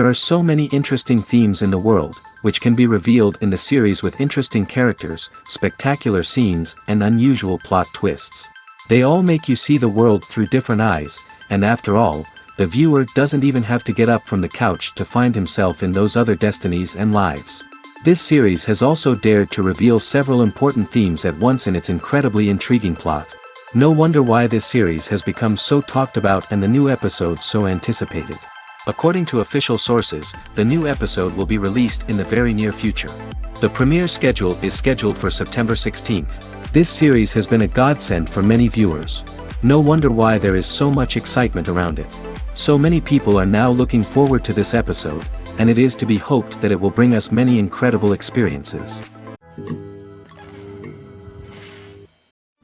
There are so many interesting themes in the world, which can be revealed in the series with interesting characters, spectacular scenes, and unusual plot twists. They all make you see the world through different eyes, and after all, the viewer doesn't even have to get up from the couch to find himself in those other destinies and lives. This series has also dared to reveal several important themes at once in its incredibly intriguing plot. No wonder why this series has become so talked about and the new episodes so anticipated. According to official sources, the new episode will be released in the very near future. The premiere schedule is scheduled for September 16th. This series has been a godsend for many viewers. No wonder why there is so much excitement around it. So many people are now looking forward to this episode, and it is to be hoped that it will bring us many incredible experiences.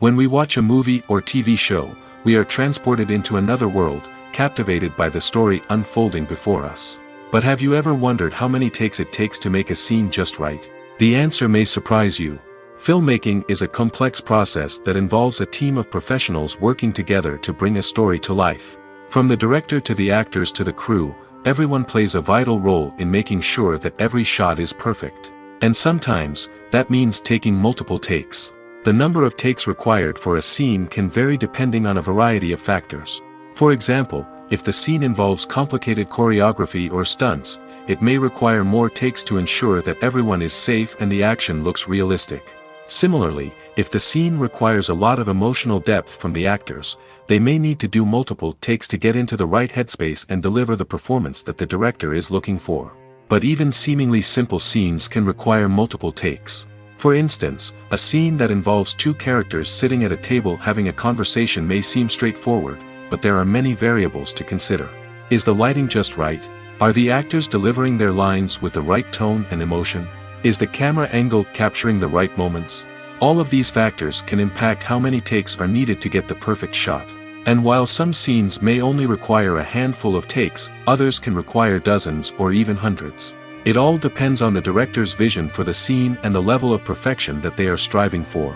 When we watch a movie or TV show, we are transported into another world, captivated by the story unfolding before us. But have you ever wondered how many takes it takes to make a scene just right? The answer may surprise you. Filmmaking is a complex process that involves a team of professionals working together to bring a story to life. From the director to the actors to the crew, everyone plays a vital role in making sure that every shot is perfect. And sometimes, that means taking multiple takes. The number of takes required for a scene can vary depending on a variety of factors. For example, if the scene involves complicated choreography or stunts, it may require more takes to ensure that everyone is safe and the action looks realistic. Similarly, if the scene requires a lot of emotional depth from the actors, they may need to do multiple takes to get into the right headspace and deliver the performance that the director is looking for. But even seemingly simple scenes can require multiple takes. For instance, a scene that involves two characters sitting at a table having a conversation may seem straightforward, but there are many variables to consider. Is the lighting just right? Are the actors delivering their lines with the right tone and emotion? Is the camera angle capturing the right moments? All of these factors can impact how many takes are needed to get the perfect shot. And while some scenes may only require a handful of takes, others can require dozens or even hundreds. It all depends on the director's vision for the scene and the level of perfection that they are striving for.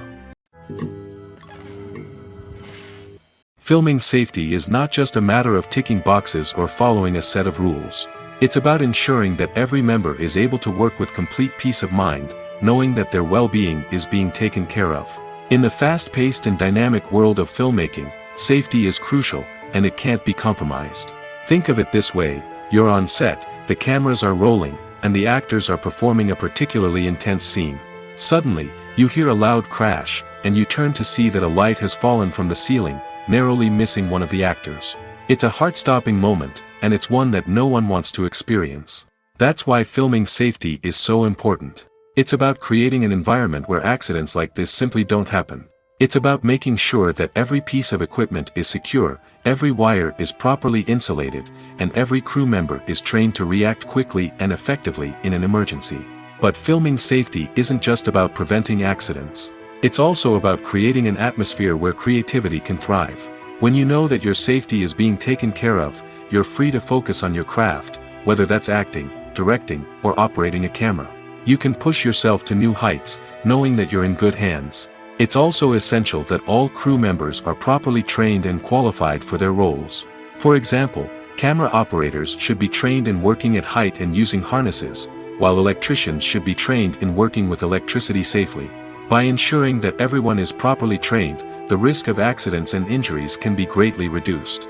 Filming safety is not just a matter of ticking boxes or following a set of rules. It's about ensuring that every member is able to work with complete peace of mind, knowing that their well-being is being taken care of. In the fast-paced and dynamic world of filmmaking, safety is crucial, and it can't be compromised. Think of it this way: you're on set, the cameras are rolling, and the actors are performing a particularly intense scene. Suddenly, you hear a loud crash, and you turn to see that a light has fallen from the ceiling, narrowly missing one of the actors. It's a heart-stopping moment, and it's one that no one wants to experience. That's why filming safety is so important. It's about creating an environment where accidents like this simply don't happen. It's about making sure that every piece of equipment is secure, every wire is properly insulated, and every crew member is trained to react quickly and effectively in an emergency. But filming safety isn't just about preventing accidents. It's also about creating an atmosphere where creativity can thrive. When you know that your safety is being taken care of, you're free to focus on your craft, whether that's acting, directing, or operating a camera. You can push yourself to new heights, knowing that you're in good hands. It's also essential that all crew members are properly trained and qualified for their roles. For example, camera operators should be trained in working at height and using harnesses, while electricians should be trained in working with electricity safely. By ensuring that everyone is properly trained, the risk of accidents and injuries can be greatly reduced.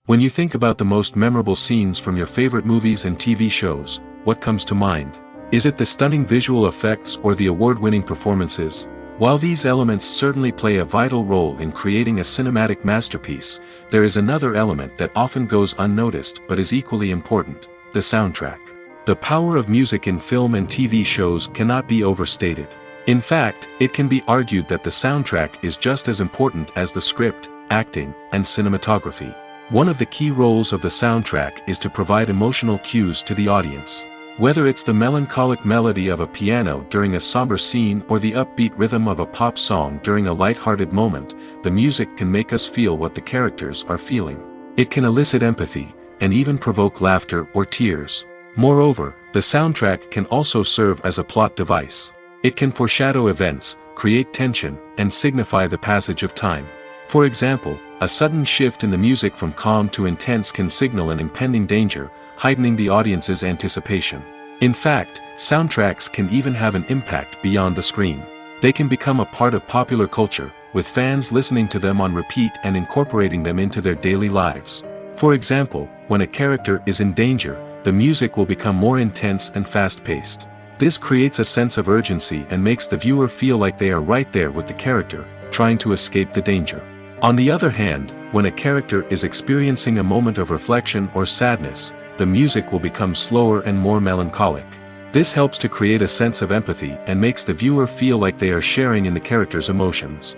When you think about the most memorable scenes from your favorite movies and TV shows, what comes to mind? Is it the stunning visual effects or the award-winning performances? While these elements certainly play a vital role in creating a cinematic masterpiece, there is another element that often goes unnoticed but is equally important: the soundtrack. The power of music in film and TV shows cannot be overstated. In fact, it can be argued that the soundtrack is just as important as the script, acting, and cinematography. One of the key roles of the soundtrack is to provide emotional cues to the audience. Whether it's the melancholic melody of a piano during a somber scene or the upbeat rhythm of a pop song during a light-hearted moment, the music can make us feel what the characters are feeling. It can elicit empathy, and even provoke laughter or tears. Moreover, the soundtrack can also serve as a plot device. It can foreshadow events, create tension, and signify the passage of time. For example, A sudden shift in the music from calm to intense can signal an impending danger, heightening the audience's anticipation. In fact, soundtracks can even have an impact beyond the screen. They can become a part of popular culture, with fans listening to them on repeat and incorporating them into their daily lives. For example, when a character is in danger, the music will become more intense and fast-paced. This creates a sense of urgency and makes the viewer feel like they are right there with the character, trying to escape the danger. On the other hand, when a character is experiencing a moment of reflection or sadness, the music will become slower and more melancholic. This helps to create a sense of empathy and makes the viewer feel like they are sharing in the character's emotions.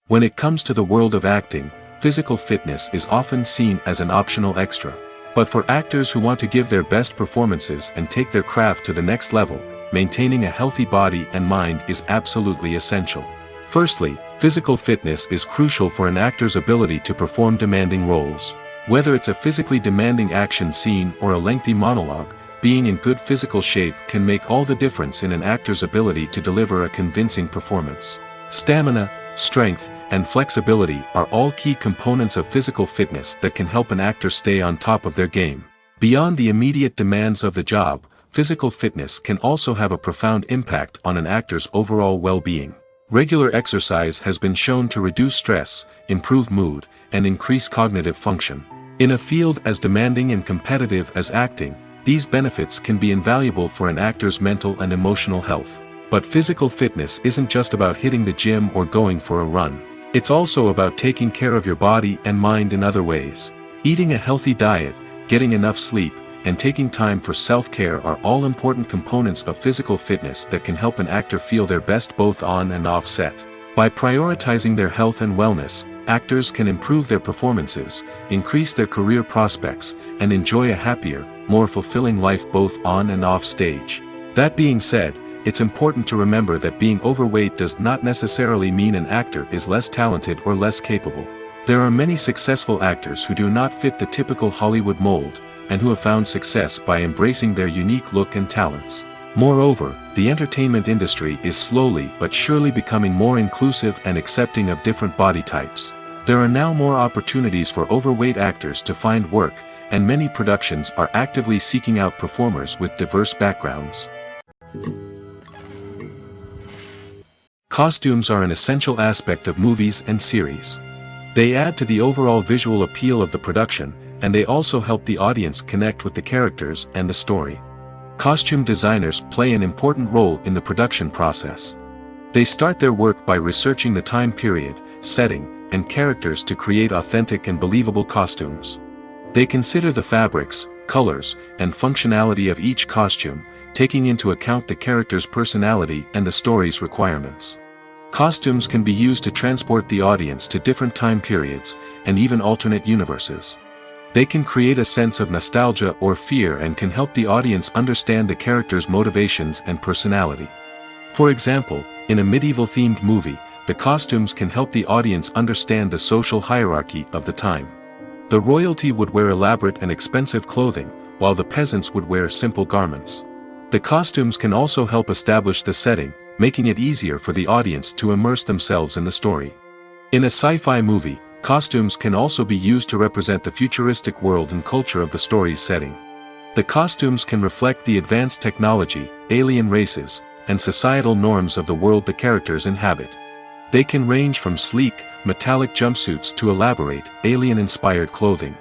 When it comes to the world of acting, physical fitness is often seen as an optional extra. But for actors who want to give their best performances and take their craft to the next level, maintaining a healthy body and mind is absolutely essential. Firstly, physical fitness is crucial for an actor's ability to perform demanding roles. Whether it's a physically demanding action scene or a lengthy monologue, being in good physical shape can make all the difference in an actor's ability to deliver a convincing performance. Stamina, strength, and flexibility are all key components of physical fitness that can help an actor stay on top of their game. Beyond the immediate demands of the job, physical fitness can also have a profound impact on an actor's overall well-being. Regular exercise has been shown to reduce stress, improve mood, and increase cognitive function. In a field as demanding and competitive as acting, these benefits can be invaluable for an actor's mental and emotional health. But physical fitness isn't just about hitting the gym or going for a run. It's also about taking care of your body and mind in other ways. Eating a healthy diet, getting enough sleep, and taking time for self-care are all important components of physical fitness that can help an actor feel their best both on and off set. By prioritizing their health and wellness, actors can improve their performances, increase their career prospects, and enjoy a happier, more fulfilling life both on and off stage. That being said, it's important to remember that being overweight does not necessarily mean an actor is less talented or less capable. There are many successful actors who do not fit the typical Hollywood mold, and who have found success by embracing their unique look and talents. Moreover, the entertainment industry is slowly but surely becoming more inclusive and accepting of different body types. There are now more opportunities for overweight actors to find work, and many productions are actively seeking out performers with diverse backgrounds. Costumes are an essential aspect of movies and series. They add to the overall visual appeal of the production, and they also help the audience connect with the characters and the story. Costume designers play an important role in the production process. They start their work by researching the time period, setting, and characters to create authentic and believable costumes. They consider the fabrics, colors, and functionality of each costume, taking into account the character's personality and the story's requirements. Costumes can be used to transport the audience to different time periods, and even alternate universes. They can create a sense of nostalgia or fear and can help the audience understand the character's motivations and personality. For example, in a medieval-themed movie, the costumes can help the audience understand the social hierarchy of the time. The royalty would wear elaborate and expensive clothing, while the peasants would wear simple garments. The costumes can also help establish the setting, making it easier for the audience to immerse themselves in the story. In a sci-fi movie, costumes can also be used to represent the futuristic world and culture of the story's setting. The costumes can reflect the advanced technology, alien races, and societal norms of the world the characters inhabit. They can range from sleek, metallic jumpsuits to elaborate, alien-inspired clothing.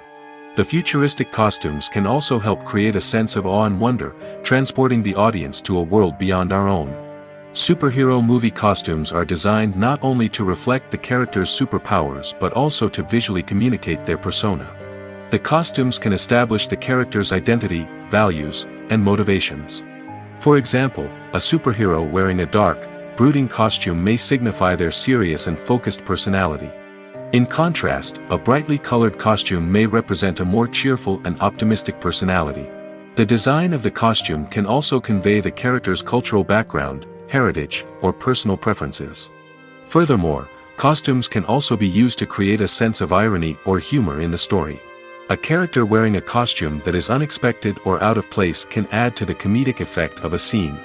The futuristic costumes can also help create a sense of awe and wonder, transporting the audience to a world beyond our own. Superhero movie costumes are designed not only to reflect the character's superpowers but also to visually communicate their persona. The costumes can establish the character's identity, values, and motivations. For example, a superhero wearing a dark, brooding costume may signify their serious and focused personality. In contrast, a brightly colored costume may represent a more cheerful and optimistic personality. The design of the costume can also convey the character's cultural background, heritage, or personal preferences. Furthermore, costumes can also be used to create a sense of irony or humor in the story. A character wearing a costume that is unexpected or out of place can add to the comedic effect of a scene.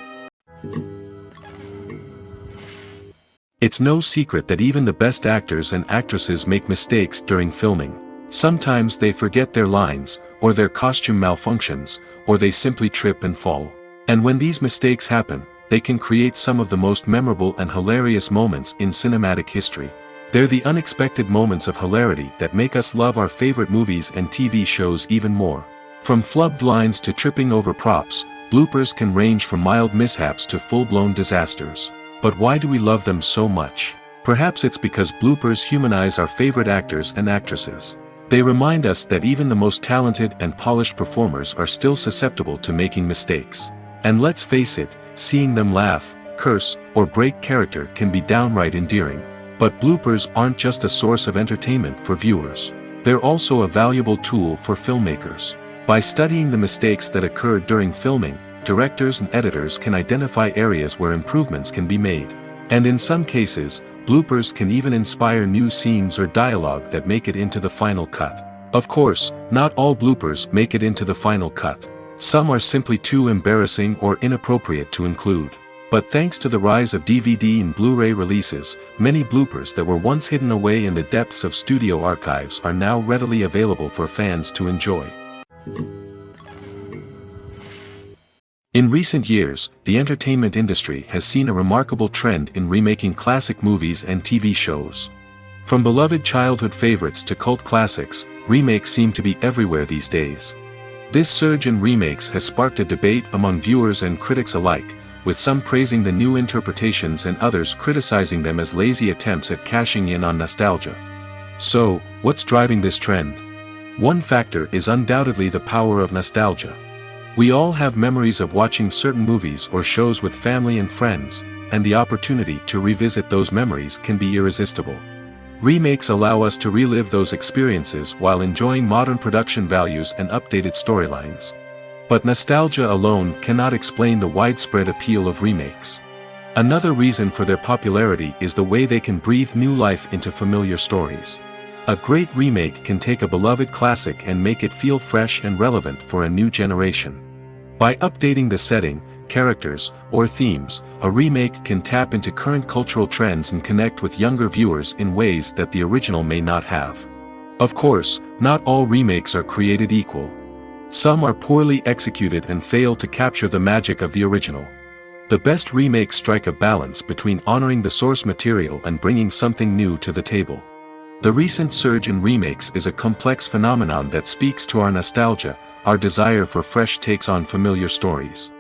It's no secret that even the best actors and actresses make mistakes during filming. Sometimes they forget their lines, or their costume malfunctions, or they simply trip and fall. And when these mistakes happen, they can create some of the most memorable and hilarious moments in cinematic history. They're the unexpected moments of hilarity that make us love our favorite movies and TV shows even more. From flubbed lines to tripping over props, bloopers can range from mild mishaps to full-blown disasters. But why do we love them so much? Perhaps it's because bloopers humanize our favorite actors and actresses. They remind us that even the most talented and polished performers are still susceptible to making mistakes. And let's face it, seeing them laugh, curse, or break character can be downright endearing. But bloopers aren't just a source of entertainment for viewers. They're also a valuable tool for filmmakers. By studying the mistakes that occurred during filming, directors and editors can identify areas where improvements can be made. And in some cases, bloopers can even inspire new scenes or dialogue that make it into the final cut. Of course, not all bloopers make it into the final cut. Some are simply too embarrassing or inappropriate to include. But thanks to the rise of DVD and Blu-ray releases, many bloopers that were once hidden away in the depths of studio archives are now readily available for fans to enjoy. In recent years, the entertainment industry has seen a remarkable trend in remaking classic movies and TV shows. From beloved childhood favorites to cult classics, remakes seem to be everywhere these days. This surge in remakes has sparked a debate among viewers and critics alike, with some praising the new interpretations and others criticizing them as lazy attempts at cashing in on nostalgia. So, what's driving this trend? One factor is undoubtedly the power of nostalgia. We all have memories of watching certain movies or shows with family and friends, and the opportunity to revisit those memories can be irresistible. Remakes allow us to relive those experiences while enjoying modern production values and updated storylines. But nostalgia alone cannot explain the widespread appeal of remakes. Another reason for their popularity is the way they can breathe new life into familiar stories. A great remake can take a beloved classic and make it feel fresh and relevant for a new generation. By updating the setting, characters, or themes, a remake can tap into current cultural trends and connect with younger viewers in ways that the original may not have. Of course, not all remakes are created equal. Some are poorly executed and fail to capture the magic of the original. The best remakes strike a balance between honoring the source material and bringing something new to the table. The recent surge in remakes is a complex phenomenon that speaks to our nostalgia, our desire for fresh takes on familiar stories.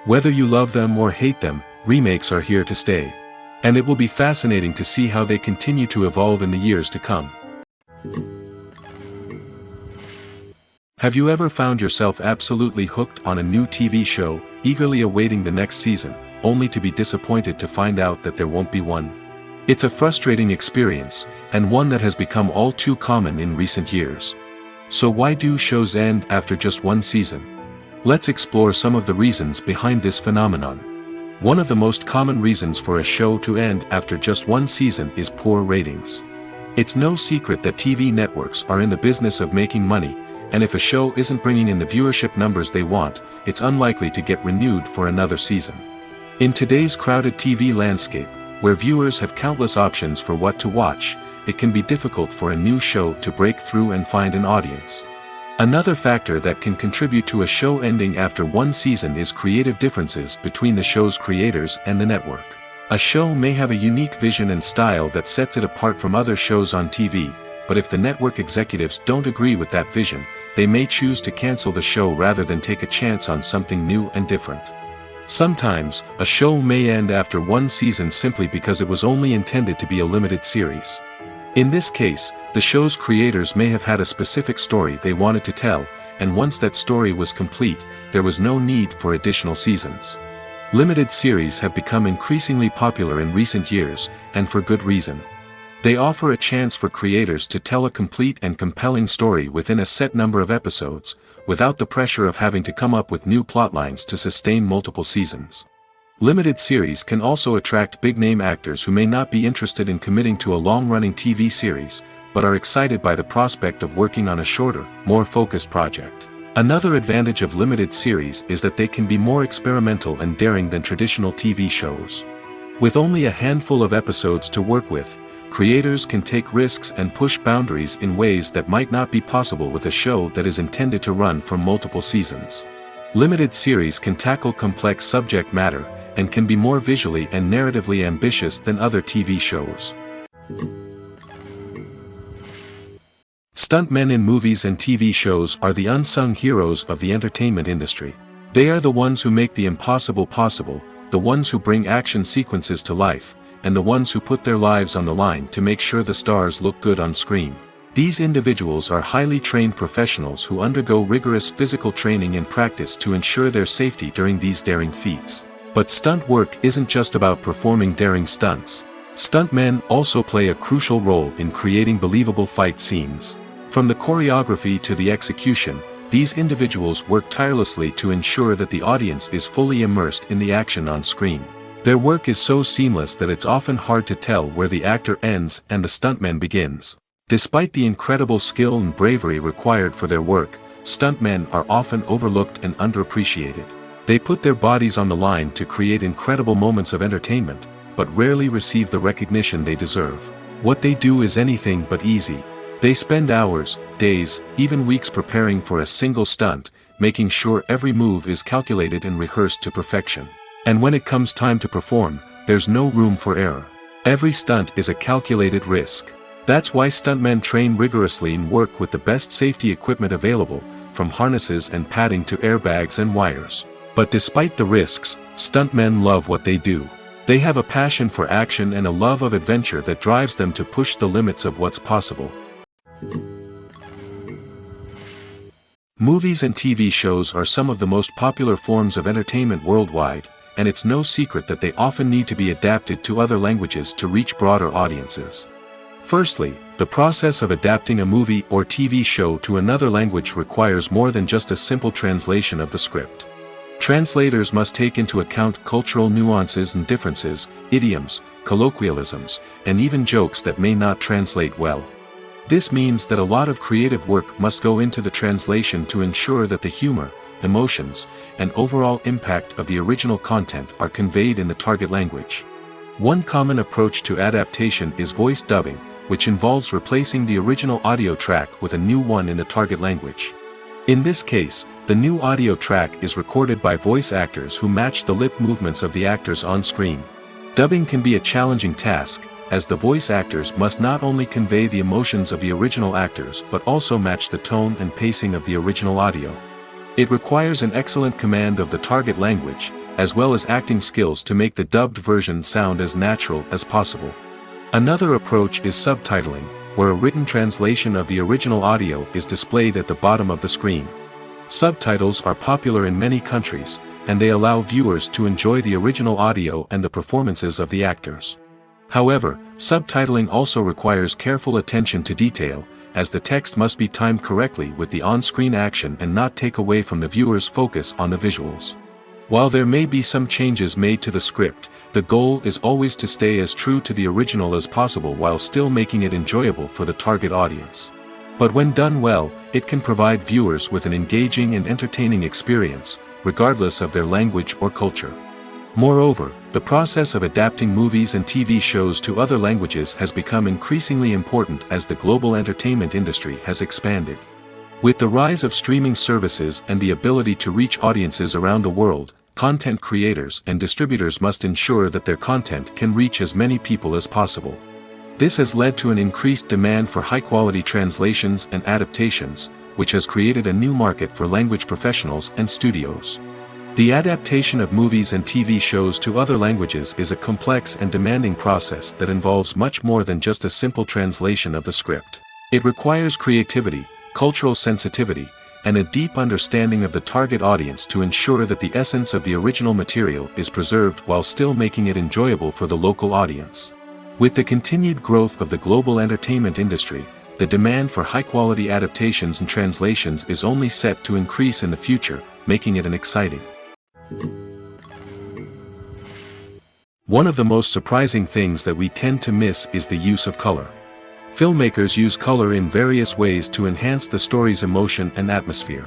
Whether you love them or hate them, remakes are here to stay. And it will be fascinating to see how they continue to evolve in the years to come. Have you ever found yourself absolutely hooked on a new TV show, eagerly awaiting the next season, only to be disappointed to find out that there won't be one? It's a frustrating experience, and one that has become all too common in recent years. So why do shows end after just one season? Let's explore some of the reasons behind this phenomenon. One of the most common reasons for a show to end after just one season is poor ratings. It's no secret that TV networks are in the business of making money, and if a show isn't bringing in the viewership numbers they want, it's unlikely to get renewed for another season. In today's crowded TV landscape, where viewers have countless options for what to watch, it can be difficult for a new show to break through and find an audience. Another factor that can contribute to a show ending after one season is creative differences between the show's creators and the network. A show may have a unique vision and style that sets it apart from other shows on TV, but if the network executives don't agree with that vision, they may choose to cancel the show rather than take a chance on something new and different. Sometimes, a show may end after one season simply because it was only intended to be a limited series. In this case, the show's creators may have had a specific story they wanted to tell, and once that story was complete, there was no need for additional seasons. Limited series have become increasingly popular in recent years, and for good reason. They offer a chance for creators to tell a complete and compelling story within a set number of episodes, without the pressure of having to come up with new plotlines to sustain multiple seasons. Limited series can also attract big-name actors who may not be interested in committing to a long-running TV series, but are excited by the prospect of working on a shorter, more focused project. Another advantage of limited series is that they can be more experimental and daring than traditional TV shows. With only a handful of episodes to work with, creators can take risks and push boundaries in ways that might not be possible with a show that is intended to run for multiple seasons. Limited series can tackle complex subject matter, and can be more visually and narratively ambitious than other TV shows. Stuntmen in movies and TV shows are the unsung heroes of the entertainment industry. They are the ones who make the impossible possible, the ones who bring action sequences to life, and the ones who put their lives on the line to make sure the stars look good on screen. These individuals are highly trained professionals who undergo rigorous physical training and practice to ensure their safety during these daring feats. But stunt work isn't just about performing daring stunts. Stuntmen also play a crucial role in creating believable fight scenes. From the choreography to the execution, these individuals work tirelessly to ensure that the audience is fully immersed in the action on screen. Their work is so seamless that it's often hard to tell where the actor ends and the stuntman begins. Despite the incredible skill and bravery required for their work, stuntmen are often overlooked and underappreciated. They put their bodies on the line to create incredible moments of entertainment, but rarely receive the recognition they deserve. What they do is anything but easy. They spend hours, days, even weeks preparing for a single stunt, making sure every move is calculated and rehearsed to perfection. And when it comes time to perform, there's no room for error. Every stunt is a calculated risk. That's why stuntmen train rigorously and work with the best safety equipment available, from harnesses and padding to airbags and wires. But despite the risks, stuntmen love what they do. They have a passion for action and a love of adventure that drives them to push the limits of what's possible. Movies and TV shows are some of the most popular forms of entertainment worldwide, and it's no secret that they often need to be adapted to other languages to reach broader audiences. Firstly, the process of adapting a movie or TV show to another language requires more than just a simple translation of the script. Translators must take into account cultural nuances and differences, idioms, colloquialisms, and even jokes that may not translate well. This means that a lot of creative work must go into the translation to ensure that the humor, emotions, and overall impact of the original content are conveyed in the target language. One common approach to adaptation is voice dubbing, which involves replacing the original audio track with a new one in the target language. In this case, the new audio track is recorded by voice actors who match the lip movements of the actors on screen. Dubbing can be a challenging task, as the voice actors must not only convey the emotions of the original actors but also match the tone and pacing of the original audio. It requires an excellent command of the target language, as well as acting skills to make the dubbed version sound as natural as possible. Another approach is subtitling, where a written translation of the original audio is displayed at the bottom of the screen. Subtitles are popular in many countries, and they allow viewers to enjoy the original audio and the performances of the actors. However, subtitling also requires careful attention to detail, as the text must be timed correctly with the on-screen action and not take away from the viewer's focus on the visuals. While there may be some changes made to the script, the goal is always to stay as true to the original as possible while still making it enjoyable for the target audience. But when done well, it can provide viewers with an engaging and entertaining experience, regardless of their language or culture. Moreover, the process of adapting movies and TV shows to other languages has become increasingly important as the global entertainment industry has expanded. With the rise of streaming services and the ability to reach audiences around the world, content creators and distributors must ensure that their content can reach as many people as possible. This has led to an increased demand for high-quality translations and adaptations, which has created a new market for language professionals and studios. The adaptation of movies and TV shows to other languages is a complex and demanding process that involves much more than just a simple translation of the script. It requires creativity, cultural sensitivity, and a deep understanding of the target audience to ensure that the essence of the original material is preserved while still making it enjoyable for the local audience. With the continued growth of the global entertainment industry, the demand for high-quality adaptations and translations is only set to increase in the future, making it an exciting. One of the most surprising things that we tend to miss is the use of color. Filmmakers use color in various ways to enhance the story's emotion and atmosphere.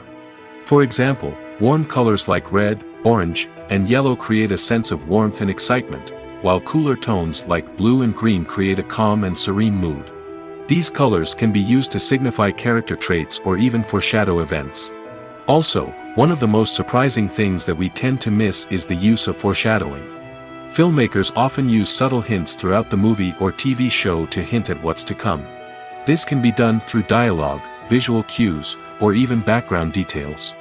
For example, warm colors like red, orange, and yellow create a sense of warmth and excitement, while cooler tones like blue and green create a calm and serene mood. These colors can be used to signify character traits or even foreshadow events. Also, one of the most surprising things that we tend to miss is the use of foreshadowing. Filmmakers often use subtle hints throughout the movie or TV show to hint at what's to come. This can be done through dialogue, visual cues, or even background details.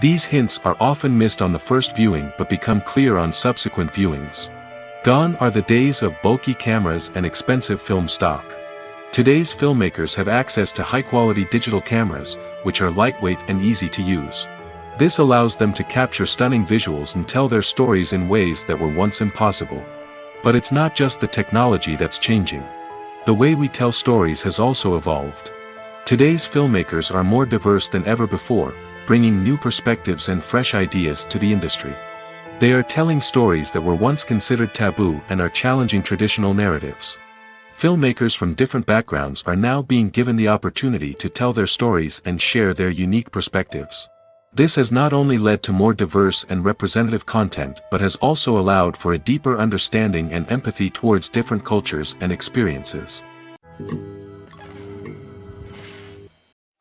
These hints are often missed on the first viewing but become clear on subsequent viewings. Gone are the days of bulky cameras and expensive film stock. Today's filmmakers have access to high-quality digital cameras, which are lightweight and easy to use. This allows them to capture stunning visuals and tell their stories in ways that were once impossible. But it's not just the technology that's changing. The way we tell stories has also evolved. Today's filmmakers are more diverse than ever before, bringing new perspectives and fresh ideas to the industry. They are telling stories that were once considered taboo and are challenging traditional narratives. Filmmakers from different backgrounds are now being given the opportunity to tell their stories and share their unique perspectives. This has not only led to more diverse and representative content but has also allowed for a deeper understanding and empathy towards different cultures and experiences.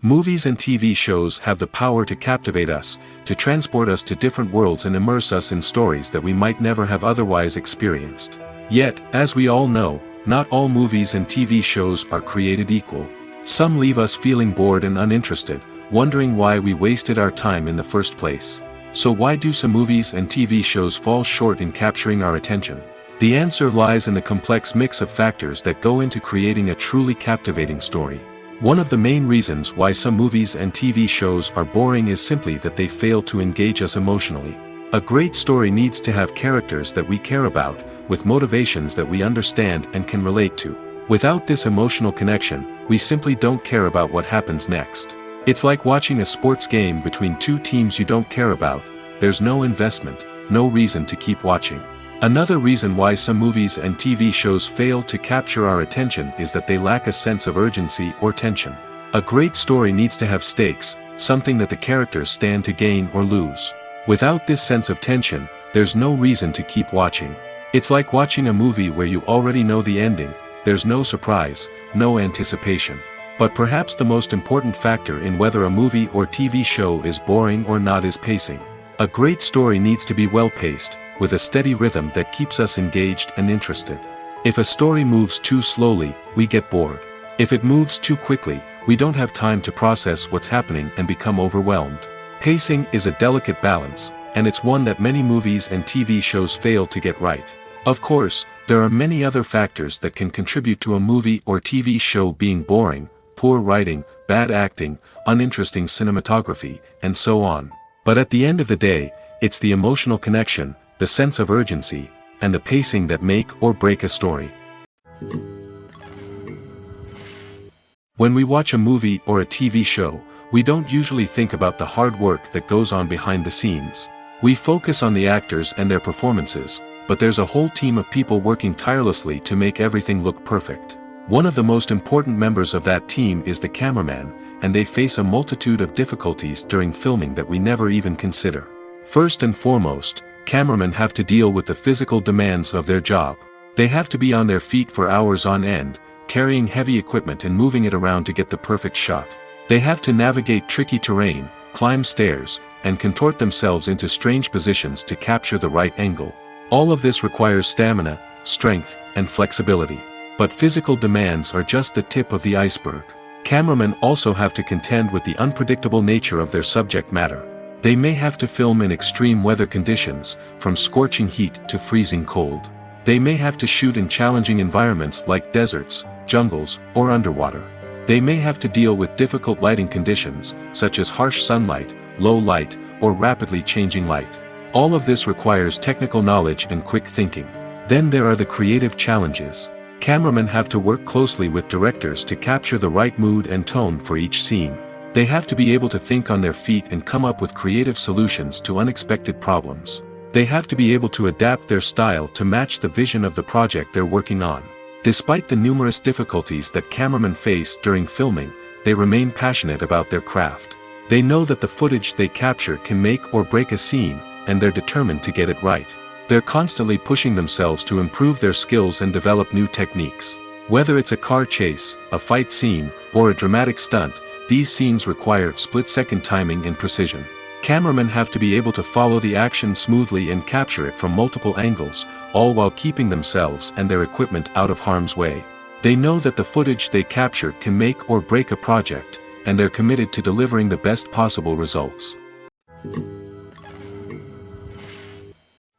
Movies and TV shows have the power to captivate us, to transport us to different worlds and immerse us in stories that we might never have otherwise experienced. Yet, as we all know, not all movies and TV shows are created equal. Some leave us feeling bored and uninterested, wondering why we wasted our time in the first place. So why do some movies and TV shows fall short in capturing our attention? The answer lies in the complex mix of factors that go into creating a truly captivating story. One of the main reasons why some movies and TV shows are boring is simply that they fail to engage us emotionally. A great story needs to have characters that we care about, with motivations that we understand and can relate to. Without this emotional connection, we simply don't care about what happens next. It's like watching a sports game between two teams you don't care about. There's no investment, no reason to keep watching. Another reason why some movies and TV shows fail to capture our attention is that they lack a sense of urgency or tension. A great story needs to have stakes, something that the characters stand to gain or lose. Without this sense of tension, there's no reason to keep watching. It's like watching a movie where you already know the ending. There's no surprise, no anticipation. But perhaps the most important factor in whether a movie or TV show is boring or not is pacing. A great story needs to be well-paced, with a steady rhythm that keeps us engaged and interested. If a story moves too slowly, we get bored. If it moves too quickly, we don't have time to process what's happening and become overwhelmed. Pacing is a delicate balance, and it's one that many movies and TV shows fail to get right. Of course, there are many other factors that can contribute to a movie or TV show being boring: poor writing, bad acting, uninteresting cinematography, and so on. But at the end of the day, it's the emotional connection, the sense of urgency, and the pacing that make or break a story. When we watch a movie or a TV show, we don't usually think about the hard work that goes on behind the scenes. We focus on the actors and their performances, but there's a whole team of people working tirelessly to make everything look perfect. One of the most important members of that team is the cameraman, and they face a multitude of difficulties during filming that we never even consider. First and foremost, cameramen have to deal with the physical demands of their job. They have to be on their feet for hours on end, carrying heavy equipment and moving it around to get the perfect shot. They have to navigate tricky terrain, climb stairs, and contort themselves into strange positions to capture the right angle. All of this requires stamina, strength, and flexibility. But physical demands are just the tip of the iceberg. Cameramen also have to contend with the unpredictable nature of their subject matter. They may have to film in extreme weather conditions, from scorching heat to freezing cold. They may have to shoot in challenging environments like deserts, jungles, or underwater. They may have to deal with difficult lighting conditions, such as harsh sunlight, low light, or rapidly changing light. All of this requires technical knowledge and quick thinking. Then there are the creative challenges. Cameramen have to work closely with directors to capture the right mood and tone for each scene. They have to be able to think on their feet and come up with creative solutions to unexpected problems. They have to be able to adapt their style to match the vision of the project they're working on. Despite the numerous difficulties that cameramen face during filming, they remain passionate about their craft. They know that the footage they capture can make or break a scene, and they're determined to get it right. They're constantly pushing themselves to improve their skills and develop new techniques. Whether it's a car chase, a fight scene, or a dramatic stunt, these scenes require split-second timing and precision. Cameramen have to be able to follow the action smoothly and capture it from multiple angles, all while keeping themselves and their equipment out of harm's way. They know that the footage they capture can make or break a project, and they're committed to delivering the best possible results.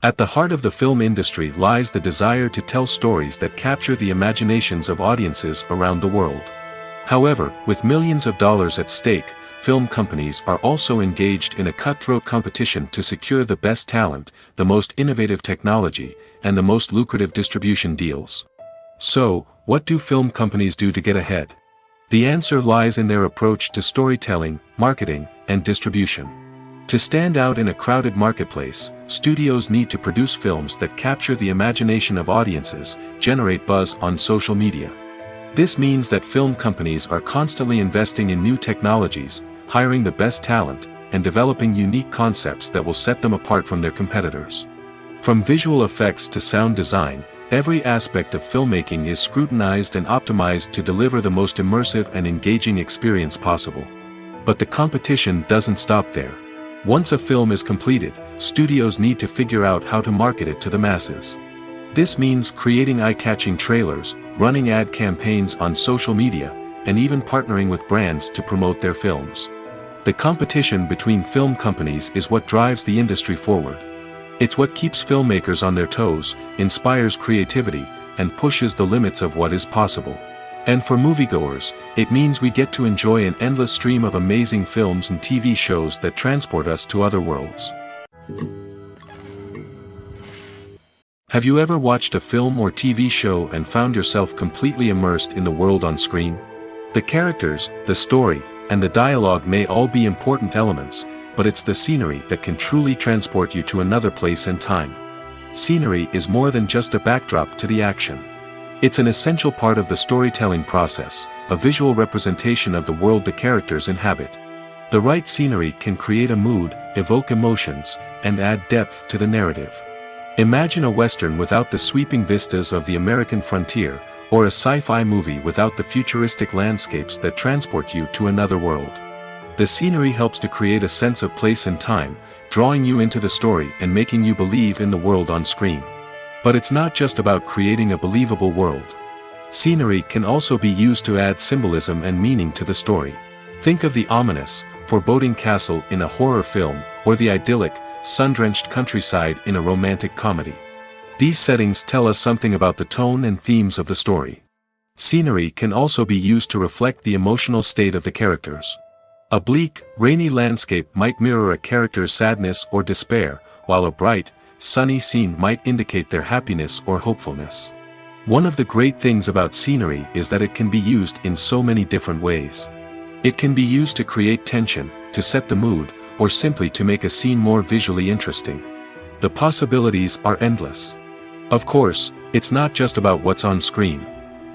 At the heart of the film industry lies the desire to tell stories that capture the imaginations of audiences around the world. However, with millions of dollars at stake, film companies are also engaged in a cutthroat competition to secure the best talent, the most innovative technology, and the most lucrative distribution deals. So, what do film companies do to get ahead? The answer lies in their approach to storytelling, marketing, and distribution. To stand out in a crowded marketplace, studios need to produce films that capture the imagination of audiences, generate buzz on social media. This means that film companies are constantly investing in new technologies, hiring the best talent, and developing unique concepts that will set them apart from their competitors. From visual effects to sound design, every aspect of filmmaking is scrutinized and optimized to deliver the most immersive and engaging experience possible. But the competition doesn't stop there. Once a film is completed, studios need to figure out how to market it to the masses. This means creating eye-catching trailers, running ad campaigns on social media, and even partnering with brands to promote their films. The competition between film companies is what drives the industry forward. It's what keeps filmmakers on their toes, inspires creativity, and pushes the limits of what is possible. And for moviegoers, it means we get to enjoy an endless stream of amazing films and TV shows that transport us to other worlds. Have you ever watched a film or TV show and found yourself completely immersed in the world on screen? The characters, the story, and the dialogue may all be important elements, but it's the scenery that can truly transport you to another place and time. Scenery is more than just a backdrop to the action. It's an essential part of the storytelling process, a visual representation of the world the characters inhabit. The right scenery can create a mood, evoke emotions, and add depth to the narrative. Imagine a Western without the sweeping vistas of the American frontier, or a sci-fi movie without the futuristic landscapes that transport you to another world. The scenery helps to create a sense of place and time, drawing you into the story and making you believe in the world on screen. But it's not just about creating a believable world. Scenery can also be used to add symbolism and meaning to the story. Think of the ominous, foreboding castle in a horror film, or the idyllic, sun-drenched countryside in a romantic comedy. These settings tell us something about the tone and themes of the story. Scenery can also be used to reflect the emotional state of the characters. A bleak, rainy landscape might mirror a character's sadness or despair, while a bright, sunny scene might indicate their happiness or hopefulness. One of the great things about scenery is that it can be used in so many different ways. It can be used to create tension, to set the mood, or simply to make a scene more visually interesting. The possibilities are endless. Of course, it's not just about what's on screen.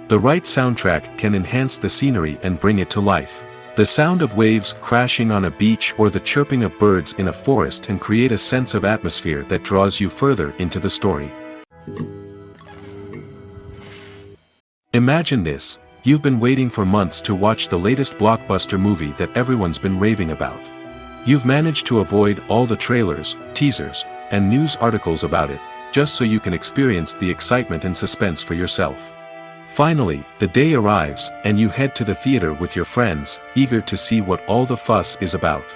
The right soundtrack can enhance the scenery and bring it to life. The sound of waves crashing on a beach or the chirping of birds in a forest can create a sense of atmosphere that draws you further into the story. Imagine this: you've been waiting for months to watch the latest blockbuster movie that everyone's been raving about. You've managed to avoid all the trailers, teasers, and news articles about it, just so you can experience the excitement and suspense for yourself. Finally, the day arrives, and you head to the theater with your friends, eager to see what all the fuss is about.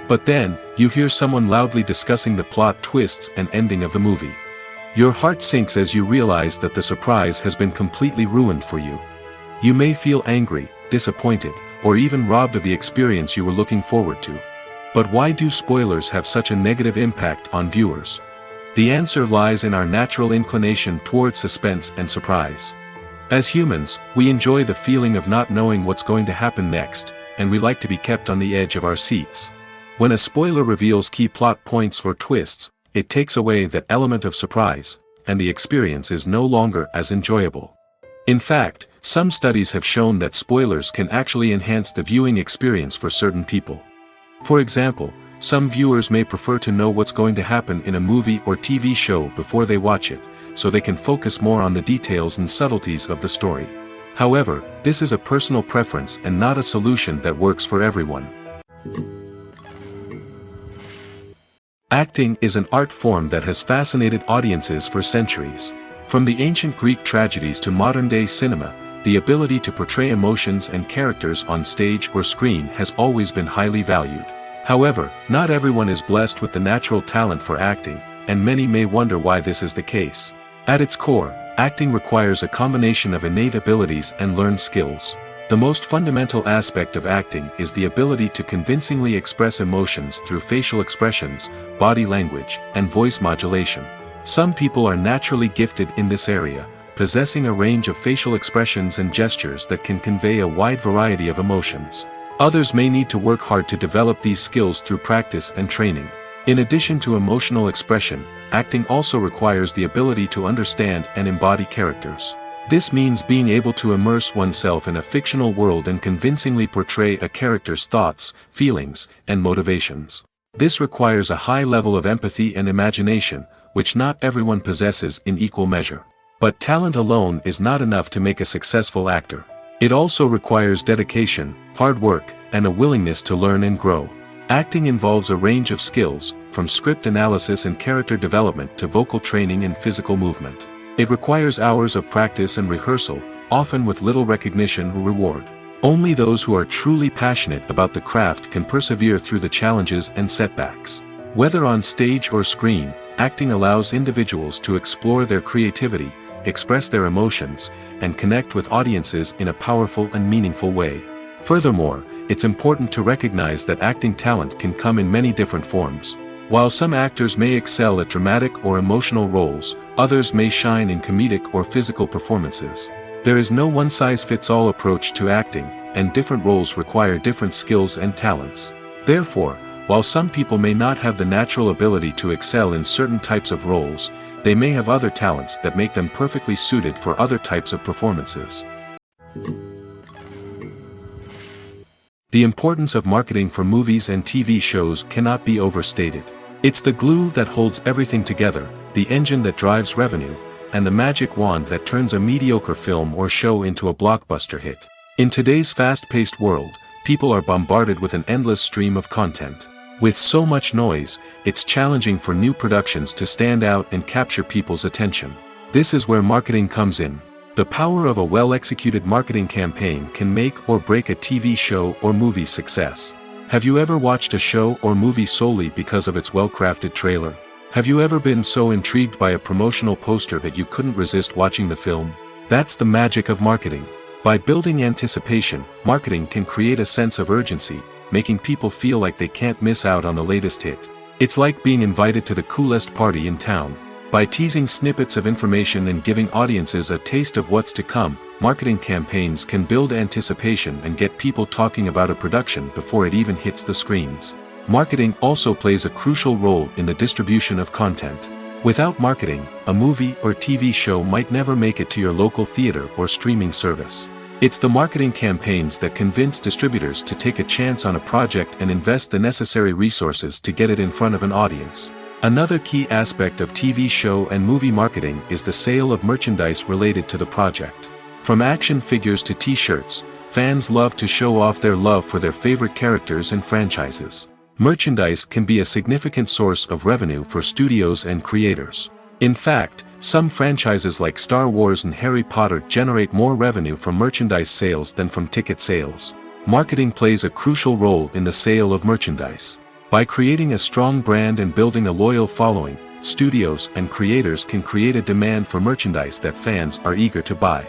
But then, you hear someone loudly discussing the plot twists and ending of the movie. Your heart sinks as you realize that the surprise has been completely ruined for you. You may feel angry, disappointed, or even robbed of the experience you were looking forward to. But why do spoilers have such a negative impact on viewers? The answer lies in our natural inclination towards suspense and surprise. As humans, we enjoy the feeling of not knowing what's going to happen next, and we like to be kept on the edge of our seats. When a spoiler reveals key plot points or twists, it takes away that element of surprise, and the experience is no longer as enjoyable. In fact, some studies have shown that spoilers can actually enhance the viewing experience for certain people. For example, Some viewers may prefer to know what's going to happen in a movie or TV show before they watch it, so they can focus more on the details and subtleties of the story. However, this is a personal preference and not a solution that works for everyone. Acting is an art form that has fascinated audiences for centuries. From the ancient Greek tragedies to modern-day cinema, the ability to portray emotions and characters on stage or screen has always been highly valued. However, not everyone is blessed with the natural talent for acting, and many may wonder why this is the case. At its core, acting requires a combination of innate abilities and learned skills. The most fundamental aspect of acting is the ability to convincingly express emotions through facial expressions, body language, and voice modulation. Some people are naturally gifted in this area, possessing a range of facial expressions and gestures that can convey a wide variety of emotions. Others may need to work hard to develop these skills through practice and training. In addition to emotional expression, acting also requires the ability to understand and embody characters. This means being able to immerse oneself in a fictional world and convincingly portray a character's thoughts, feelings, and motivations. This requires a high level of empathy and imagination, which not everyone possesses in equal measure. But talent alone is not enough to make a successful actor. It also requires dedication, hard work, and a willingness to learn and grow. Acting involves a range of skills, from script analysis and character development to vocal training and physical movement. It requires hours of practice and rehearsal, often with little recognition or reward. Only those who are truly passionate about the craft can persevere through the challenges and setbacks. Whether on stage or screen, acting allows individuals to explore their creativity, express their emotions, and connect with audiences in a powerful and meaningful way. Furthermore, it's important to recognize that acting talent can come in many different forms. While some actors may excel at dramatic or emotional roles, others may shine in comedic or physical performances. There is no one-size-fits-all approach to acting, and different roles require different skills and talents. Therefore, while some people may not have the natural ability to excel in certain types of roles, they may have other talents that make them perfectly suited for other types of performances. The importance of marketing for movies and TV shows cannot be overstated. It's the glue that holds everything together, the engine that drives revenue, and the magic wand that turns a mediocre film or show into a blockbuster hit. In today's fast-paced world, people are bombarded with an endless stream of content. With so much noise, it's challenging for new productions to stand out and capture people's attention. This is where marketing comes in. The power of a well-executed marketing campaign can make or break a TV show or movie's success. Have you ever watched a show or movie solely because of its well-crafted trailer? Have you ever been so intrigued by a promotional poster that you couldn't resist watching the film? That's the magic of marketing. By building anticipation, marketing can create a sense of urgency, making people feel like they can't miss out on the latest hit. It's like being invited to the coolest party in town. By teasing snippets of information and giving audiences a taste of what's to come, marketing campaigns can build anticipation and get people talking about a production before it even hits the screens. Marketing also plays a crucial role in the distribution of content. Without marketing, a movie or TV show might never make it to your local theater or streaming service. It's the marketing campaigns that convince distributors to take a chance on a project and invest the necessary resources to get it in front of an audience. Another key aspect of TV show and movie marketing is the sale of merchandise related to the project. From action figures to t-shirts, fans love to show off their love for their favorite characters and franchises. Merchandise can be a significant source of revenue for studios and creators. In fact, some franchises like Star Wars and Harry Potter generate more revenue from merchandise sales than from ticket sales. Marketing plays a crucial role in the sale of merchandise. By creating a strong brand and building a loyal following, studios and creators can create a demand for merchandise that fans are eager to buy.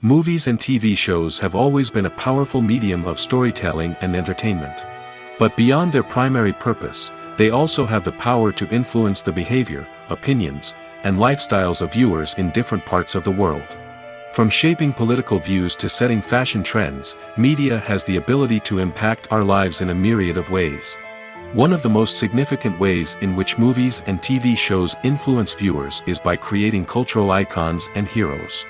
Movies and TV shows have always been a powerful medium of storytelling and entertainment. But beyond their primary purpose, they also have the power to influence the behavior, opinions, and lifestyles of viewers in different parts of the world. From shaping political views to setting fashion trends, media has the ability to impact our lives in a myriad of ways. One of the most significant ways in which movies and TV shows influence viewers is by creating cultural icons and heroes.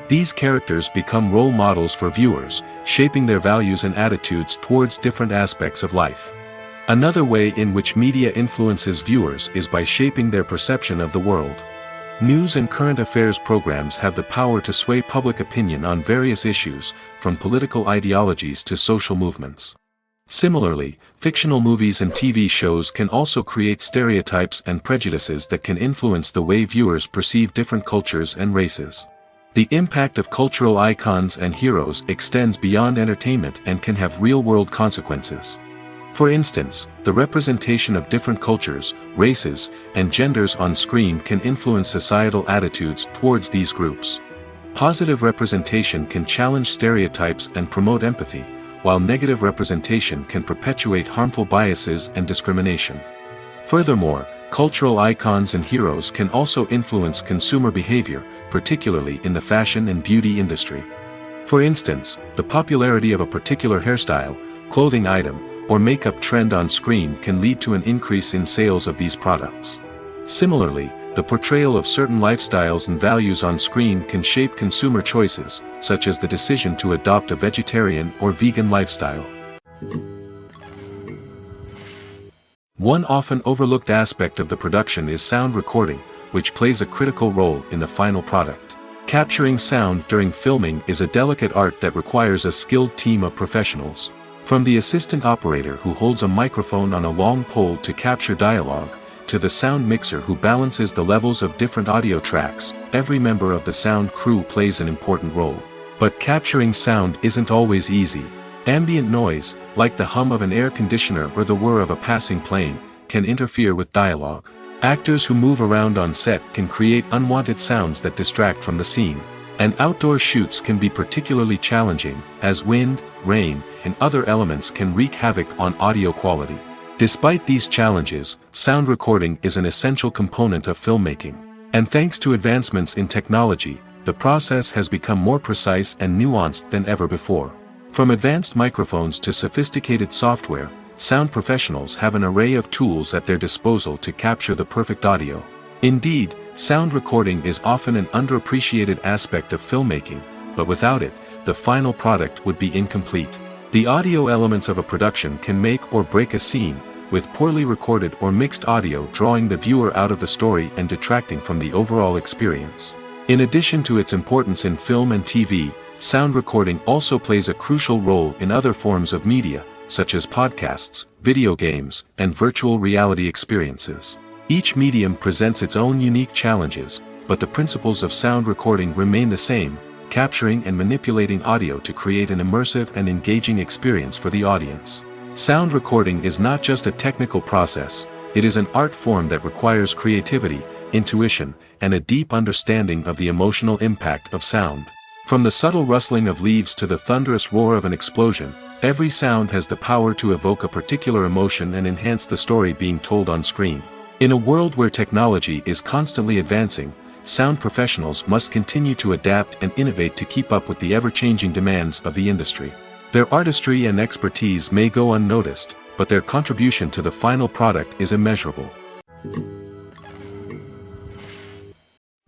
These characters become role models for viewers, shaping their values and attitudes towards different aspects of life. Another way in which media influences viewers is by shaping their perception of the world. News and current affairs programs have the power to sway public opinion on various issues, from political ideologies to social movements. Similarly, fictional movies and TV shows can also create stereotypes and prejudices that can influence the way viewers perceive different cultures and races. The impact of cultural icons and heroes extends beyond entertainment and can have real-world consequences. For instance, the representation of different cultures, races, and genders on screen can influence societal attitudes towards these groups. Positive representation can challenge stereotypes and promote empathy, while negative representation can perpetuate harmful biases and discrimination. Furthermore, cultural icons and heroes can also influence consumer behavior, particularly in the fashion and beauty industry. For instance, the popularity of a particular hairstyle, clothing item, or makeup trend on screen can lead to an increase in sales of these products. Similarly, the portrayal of certain lifestyles and values on screen can shape consumer choices, such as the decision to adopt a vegetarian or vegan lifestyle. One often overlooked aspect of the production is sound recording, which plays a critical role in the final product. Capturing sound during filming is a delicate art that requires a skilled team of professionals. From the assistant operator who holds a microphone on a long pole to capture dialogue, to the sound mixer who balances the levels of different audio tracks, every member of the sound crew plays an important role. But capturing sound isn't always easy. Ambient noise, like the hum of an air conditioner or the whir of a passing plane, can interfere with dialogue. Actors who move around on set can create unwanted sounds that distract from the scene. And outdoor shoots can be particularly challenging, as wind, rain, and other elements can wreak havoc on audio quality. Despite these challenges, sound recording is an essential component of filmmaking. And thanks to advancements in technology, the process has become more precise and nuanced than ever before. From advanced microphones to sophisticated software, sound professionals have an array of tools at their disposal to capture the perfect audio. Indeed, sound recording is often an underappreciated aspect of filmmaking, but without it, the final product would be incomplete. The audio elements of a production can make or break a scene, with poorly recorded or mixed audio drawing the viewer out of the story and detracting from the overall experience. In addition to its importance in film and TV, sound recording also plays a crucial role in other forms of media, such as podcasts, video games, and virtual reality experiences. Each medium presents its own unique challenges, but the principles of sound recording remain the same, capturing and manipulating audio to create an immersive and engaging experience for the audience. Sound recording is not just a technical process, it is an art form that requires creativity, intuition, and a deep understanding of the emotional impact of sound. From the subtle rustling of leaves to the thunderous roar of an explosion, every sound has the power to evoke a particular emotion and enhance the story being told on screen. In a world where technology is constantly advancing, sound professionals must continue to adapt and innovate to keep up with the ever-changing demands of the industry. Their artistry and expertise may go unnoticed, but their contribution to the final product is immeasurable.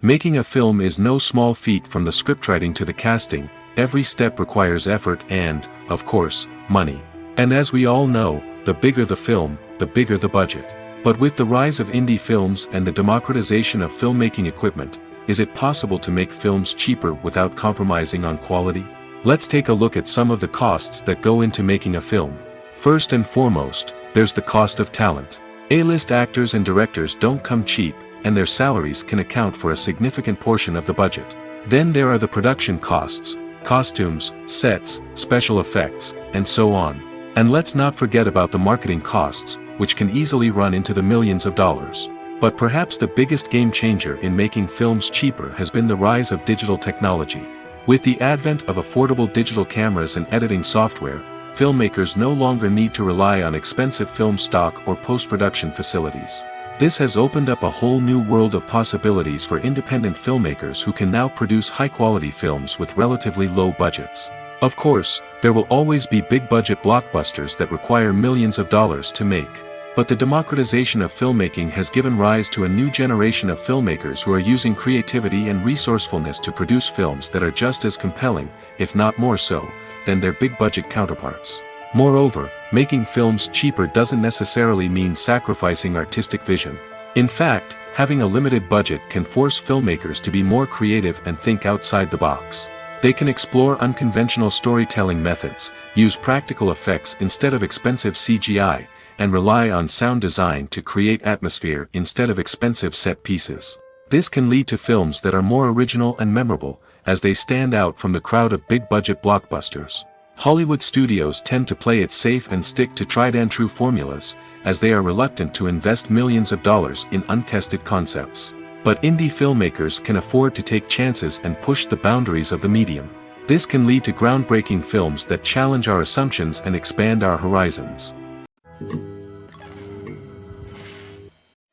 Making a film is no small feat. From the scriptwriting to the casting, every step requires effort and, of course, money. And as we all know, the bigger the film, the bigger the budget. But with the rise of indie films and the democratization of filmmaking equipment, is it possible to make films cheaper without compromising on quality? Let's take a look at some of the costs that go into making a film. First and foremost, there's the cost of talent. A-list actors and directors don't come cheap, and their salaries can account for a significant portion of the budget. Then there are the production costs, costumes, sets, special effects, and so on. And let's not forget about the marketing costs, which can easily run into the millions of dollars. But perhaps the biggest game changer in making films cheaper has been the rise of digital technology. With the advent of affordable digital cameras and editing software, filmmakers no longer need to rely on expensive film stock or post-production facilities. This has opened up a whole new world of possibilities for independent filmmakers who can now produce high-quality films with relatively low budgets. Of course, there will always be big-budget blockbusters that require millions of dollars to make. But the democratization of filmmaking has given rise to a new generation of filmmakers who are using creativity and resourcefulness to produce films that are just as compelling, if not more so, than their big-budget counterparts. Moreover, making films cheaper doesn't necessarily mean sacrificing artistic vision. In fact, having a limited budget can force filmmakers to be more creative and think outside the box. They can explore unconventional storytelling methods, use practical effects instead of expensive CGI, and rely on sound design to create atmosphere instead of expensive set pieces. This can lead to films that are more original and memorable, as they stand out from the crowd of big-budget blockbusters. Hollywood studios tend to play it safe and stick to tried-and-true formulas, as they are reluctant to invest millions of dollars in untested concepts. But indie filmmakers can afford to take chances and push the boundaries of the medium. This can lead to groundbreaking films that challenge our assumptions and expand our horizons.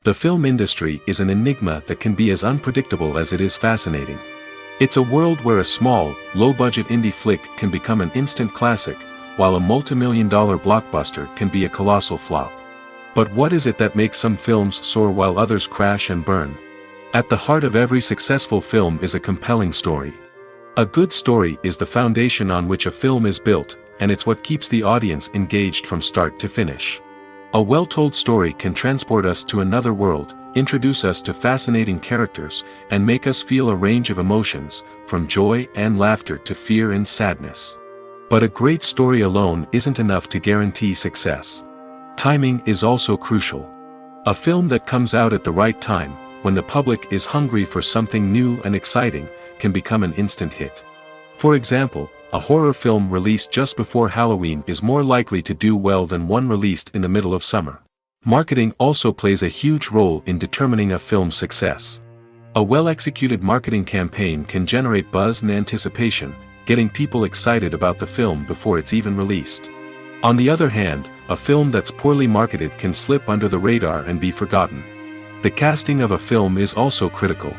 The film industry is an enigma that can be as unpredictable as it is fascinating. It's a world where a small, low-budget indie flick can become an instant classic, while a multi-million-dollar blockbuster can be a colossal flop. But what is it that makes some films soar while others crash and burn? At the heart of every successful film is a compelling story. A good story is the foundation on which a film is built, and it's what keeps the audience engaged from start to finish. A well-told story can transport us to another world, introduce us to fascinating characters, and make us feel a range of emotions, from joy and laughter to fear and sadness. But a great story alone isn't enough to guarantee success. Timing is also crucial. A film that comes out at the right time, when the public is hungry for something new and exciting, can become an instant hit. For example, a horror film released just before Halloween is more likely to do well than one released in the middle of summer. Marketing also plays a huge role in determining a film's success. A well-executed marketing campaign can generate buzz and anticipation, getting people excited about the film before it's even released. On the other hand, a film that's poorly marketed can slip under the radar and be forgotten. The casting of a film is also critical.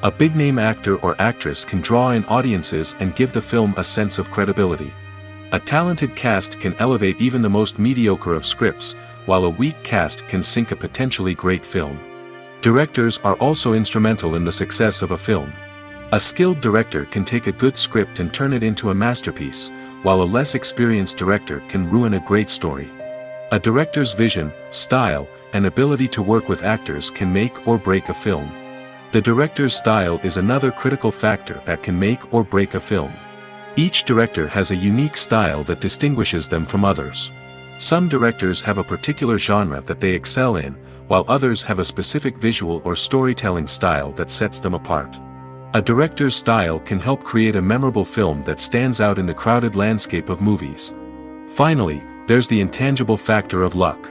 A big-name actor or actress can draw in audiences and give the film a sense of credibility. A talented cast can elevate even the most mediocre of scripts, while a weak cast can sink a potentially great film. Directors are also instrumental in the success of a film. A skilled director can take a good script and turn it into a masterpiece, while a less experienced director can ruin a great story. A director's vision, style, and ability to work with actors can make or break a film. The director's style is another critical factor that can make or break a film. Each director has a unique style that distinguishes them from others. Some directors have a particular genre that they excel in, while others have a specific visual or storytelling style that sets them apart. A director's style can help create a memorable film that stands out in the crowded landscape of movies. Finally, there's the intangible factor of luck.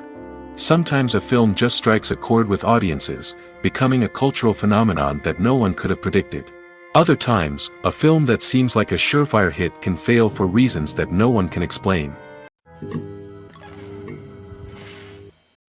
Sometimes a film just strikes a chord with audiences, becoming a cultural phenomenon that no one could have predicted. Other times, a film that seems like a surefire hit can fail for reasons that no one can explain.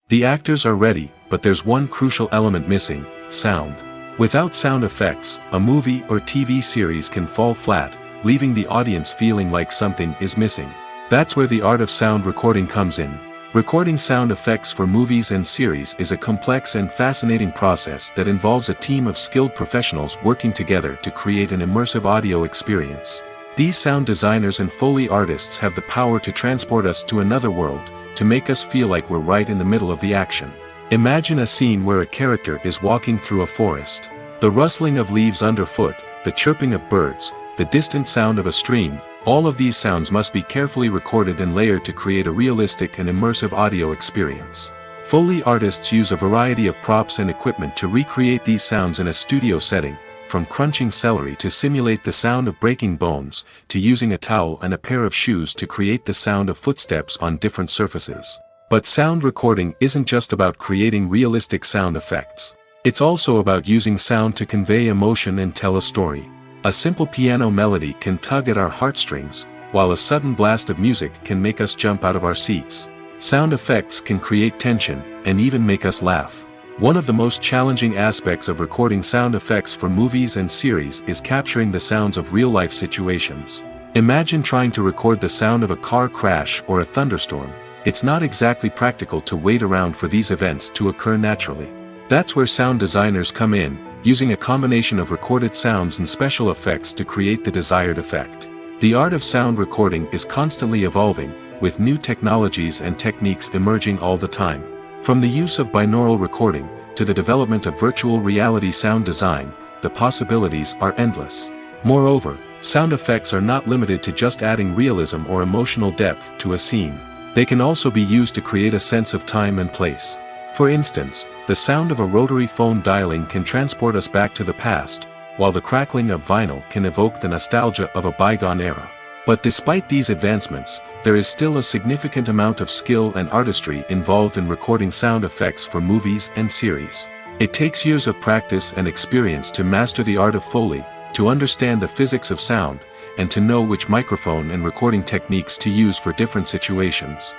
The actors are ready, but there's one crucial element missing: sound. Without sound effects, a movie or TV series can fall flat, leaving the audience feeling like something is missing. That's where the art of sound recording comes in. Recording sound effects for movies and series is a complex and fascinating process that involves a team of skilled professionals working together to create an immersive audio experience. These sound designers and Foley artists have the power to transport us to another world, to make us feel like we're right in the middle of the action. Imagine a scene where a character is walking through a forest. The rustling of leaves underfoot, the chirping of birds, the distant sound of a stream, all of these sounds must be carefully recorded and layered to create a realistic and immersive audio experience. Foley artists use a variety of props and equipment to recreate these sounds in a studio setting, from crunching celery to simulate the sound of breaking bones, to using a towel and a pair of shoes to create the sound of footsteps on different surfaces. But sound recording isn't just about creating realistic sound effects. It's also about using sound to convey emotion and tell a story. A simple piano melody can tug at our heartstrings, while a sudden blast of music can make us jump out of our seats. Sound effects can create tension, and even make us laugh. One of the most challenging aspects of recording sound effects for movies and series is capturing the sounds of real-life situations. Imagine trying to record the sound of a car crash or a thunderstorm. It's not exactly practical to wait around for these events to occur naturally. That's where sound designers come in, using a combination of recorded sounds and special effects to create the desired effect. The art of sound recording is constantly evolving, with new technologies and techniques emerging all the time. From the use of binaural recording, to the development of virtual reality sound design, the possibilities are endless. Moreover, sound effects are not limited to just adding realism or emotional depth to a scene. They can also be used to create a sense of time and place. For instance, the sound of a rotary phone dialing can transport us back to the past, while the crackling of vinyl can evoke the nostalgia of a bygone era. But despite these advancements, there is still a significant amount of skill and artistry involved in recording sound effects for movies and series. It takes years of practice and experience to master the art of Foley, to understand the physics of sound, and to know which microphone and recording techniques to use for different situations.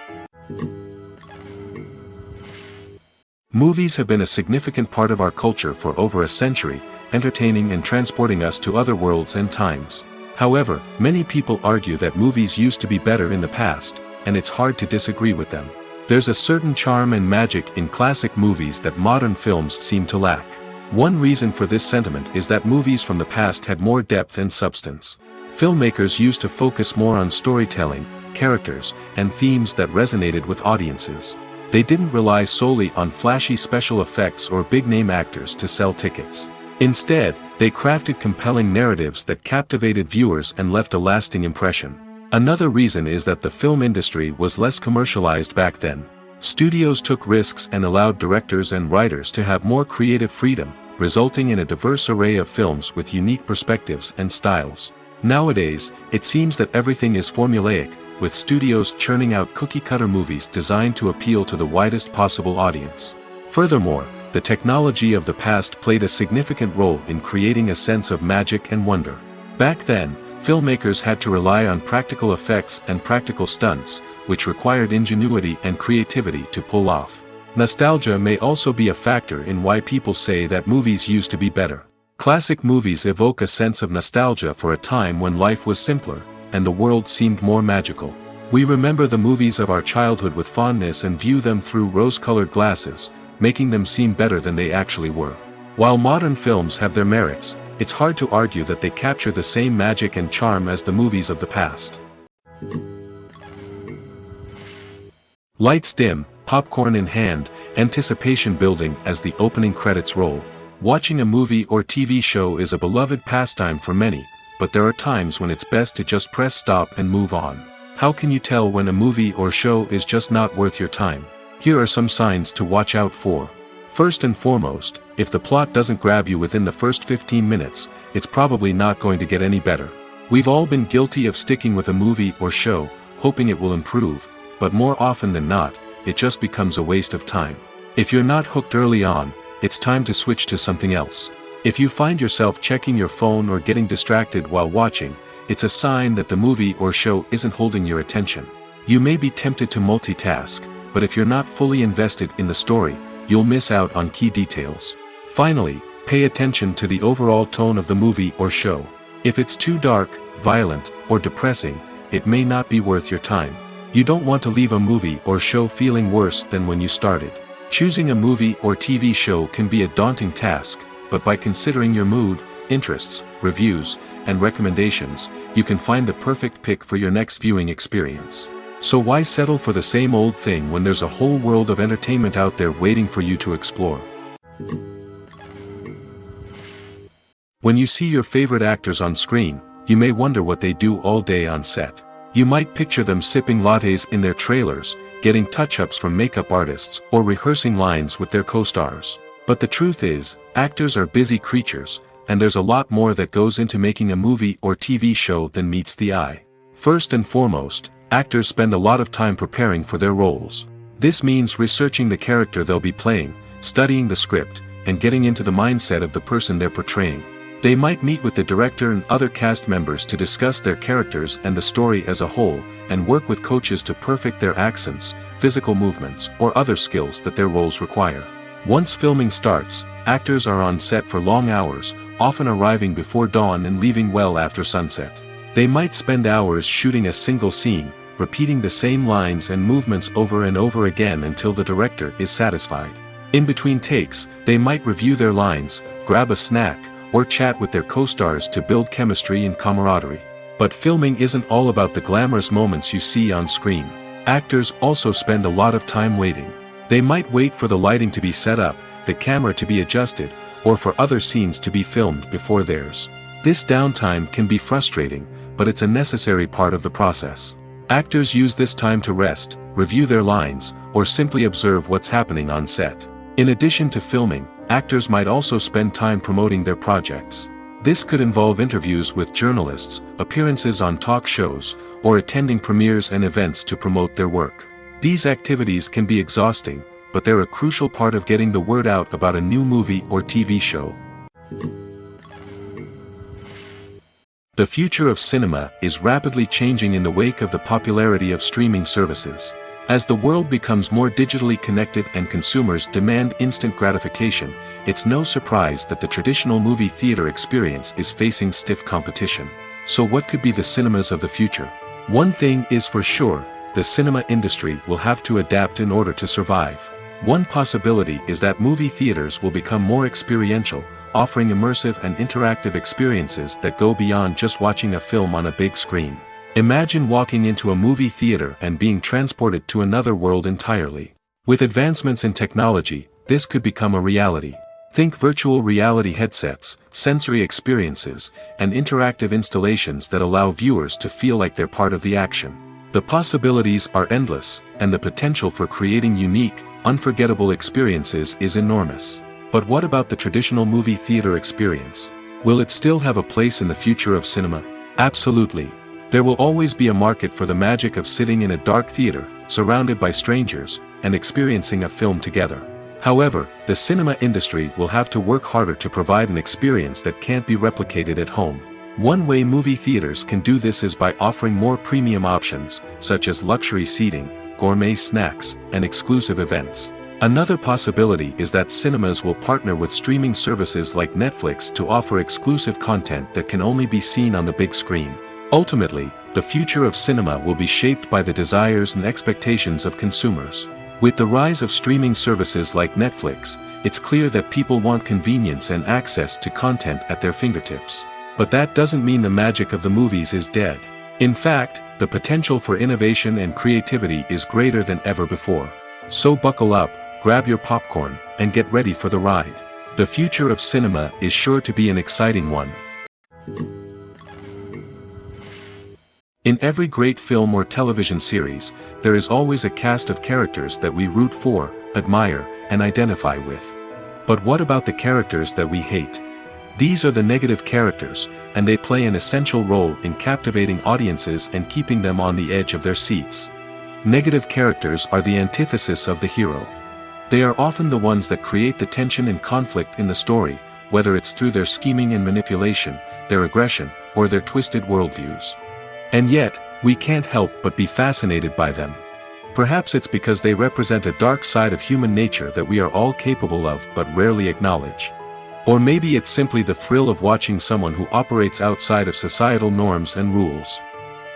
Movies have been a significant part of our culture for over a century, entertaining and transporting us to other worlds and times. However, many people argue that movies used to be better in the past, and it's hard to disagree with them. There's a certain charm and magic in classic movies that modern films seem to lack. One reason for this sentiment is that movies from the past had more depth and substance. Filmmakers used to focus more on storytelling, characters, and themes that resonated with audiences. They didn't rely solely on flashy special effects or big-name actors to sell tickets. Instead, they crafted compelling narratives that captivated viewers and left a lasting impression. Another reason is that the film industry was less commercialized back then. Studios took risks and allowed directors and writers to have more creative freedom, resulting in a diverse array of films with unique perspectives and styles. Nowadays, it seems that everything is formulaic, with studios churning out cookie-cutter movies designed to appeal to the widest possible audience. Furthermore, the technology of the past played a significant role in creating a sense of magic and wonder. Back then, filmmakers had to rely on practical effects and practical stunts, which required ingenuity and creativity to pull off. Nostalgia may also be a factor in why people say that movies used to be better. Classic movies evoke a sense of nostalgia for a time when life was simpler, and the world seemed more magical. We remember the movies of our childhood with fondness and view them through rose-colored glasses, making them seem better than they actually were. While modern films have their merits, it's hard to argue that they capture the same magic and charm as the movies of the past. Lights dim, popcorn in hand, anticipation building as the opening credits roll. Watching a movie or TV show is a beloved pastime for many, but there are times when it's best to just press stop and move on. How can you tell when a movie or show is just not worth your time? Here are some signs to watch out for. First and foremost, if the plot doesn't grab you within the first 15 minutes, it's probably not going to get any better. We've all been guilty of sticking with a movie or show, hoping it will improve, but more often than not, it just becomes a waste of time. If you're not hooked early on, it's time to switch to something else. If you find yourself checking your phone or getting distracted while watching, it's a sign that the movie or show isn't holding your attention. You may be tempted to multitask, but if you're not fully invested in the story, you'll miss out on key details. Finally, pay attention to the overall tone of the movie or show. If it's too dark, violent, or depressing, it may not be worth your time. You don't want to leave a movie or show feeling worse than when you started. Choosing a movie or TV show can be a daunting task, but by considering your mood, interests, reviews, and recommendations, you can find the perfect pick for your next viewing experience. So why settle for the same old thing when there's a whole world of entertainment out there waiting for you to explore? When you see your favorite actors on screen, you may wonder what they do all day on set. You might picture them sipping lattes in their trailers, getting touch-ups from makeup artists, or rehearsing lines with their co-stars. But the truth is, actors are busy creatures, and there's a lot more that goes into making a movie or TV show than meets the eye. First and foremost, actors spend a lot of time preparing for their roles. This means researching the character they'll be playing, studying the script, and getting into the mindset of the person they're portraying. They might meet with the director and other cast members to discuss their characters and the story as a whole, and work with coaches to perfect their accents, physical movements, or other skills that their roles require. Once filming starts, actors are on set for long hours, often arriving before dawn and leaving well after sunset. They might spend hours shooting a single scene, repeating the same lines and movements over and over again until the director is satisfied. In between takes, they might review their lines, grab a snack, or chat with their co-stars to build chemistry and camaraderie. But filming isn't all about the glamorous moments you see on screen. Actors also spend a lot of time waiting. They might wait for the lighting to be set up, the camera to be adjusted, or for other scenes to be filmed before theirs. This downtime can be frustrating, but it's a necessary part of the process. Actors use this time to rest, review their lines, or simply observe what's happening on set. In addition to filming, actors might also spend time promoting their projects. This could involve interviews with journalists, appearances on talk shows, or attending premieres and events to promote their work. These activities can be exhausting, but they're a crucial part of getting the word out about a new movie or TV show. The future of cinema is rapidly changing in the wake of the popularity of streaming services. As the world becomes more digitally connected and consumers demand instant gratification, it's no surprise that the traditional movie theater experience is facing stiff competition. So what could be the cinemas of the future? One thing is for sure, the cinema industry will have to adapt in order to survive. One possibility is that movie theaters will become more experiential, offering immersive and interactive experiences that go beyond just watching a film on a big screen. Imagine walking into a movie theater and being transported to another world entirely. With advancements in technology, this could become a reality. Think virtual reality headsets, sensory experiences, and interactive installations that allow viewers to feel like they're part of the action. The possibilities are endless, and the potential for creating unique, unforgettable experiences is enormous. But what about the traditional movie theater experience? Will it still have a place in the future of cinema? Absolutely. There will always be a market for the magic of sitting in a dark theater, surrounded by strangers, and experiencing a film together. However, the cinema industry will have to work harder to provide an experience that can't be replicated at home. One way movie theaters can do this is by offering more premium options, such as luxury seating, gourmet snacks, and exclusive events. Another possibility is that cinemas will partner with streaming services like Netflix to offer exclusive content that can only be seen on the big screen. Ultimately, the future of cinema will be shaped by the desires and expectations of consumers. With the rise of streaming services like Netflix, it's clear that people want convenience and access to content at their fingertips. But that doesn't mean the magic of the movies is dead. In fact, the potential for innovation and creativity is greater than ever before. So buckle up, grab your popcorn, and get ready for the ride. The future of cinema is sure to be an exciting one. In every great film or television series, there is always a cast of characters that we root for, admire, and identify with. But what about the characters that we hate? These are the negative characters, and they play an essential role in captivating audiences and keeping them on the edge of their seats. Negative characters are the antithesis of the hero. They are often the ones that create the tension and conflict in the story, whether it's through their scheming and manipulation, their aggression, or their twisted worldviews. And yet, we can't help but be fascinated by them. Perhaps it's because they represent a dark side of human nature that we are all capable of but rarely acknowledge. Or maybe it's simply the thrill of watching someone who operates outside of societal norms and rules.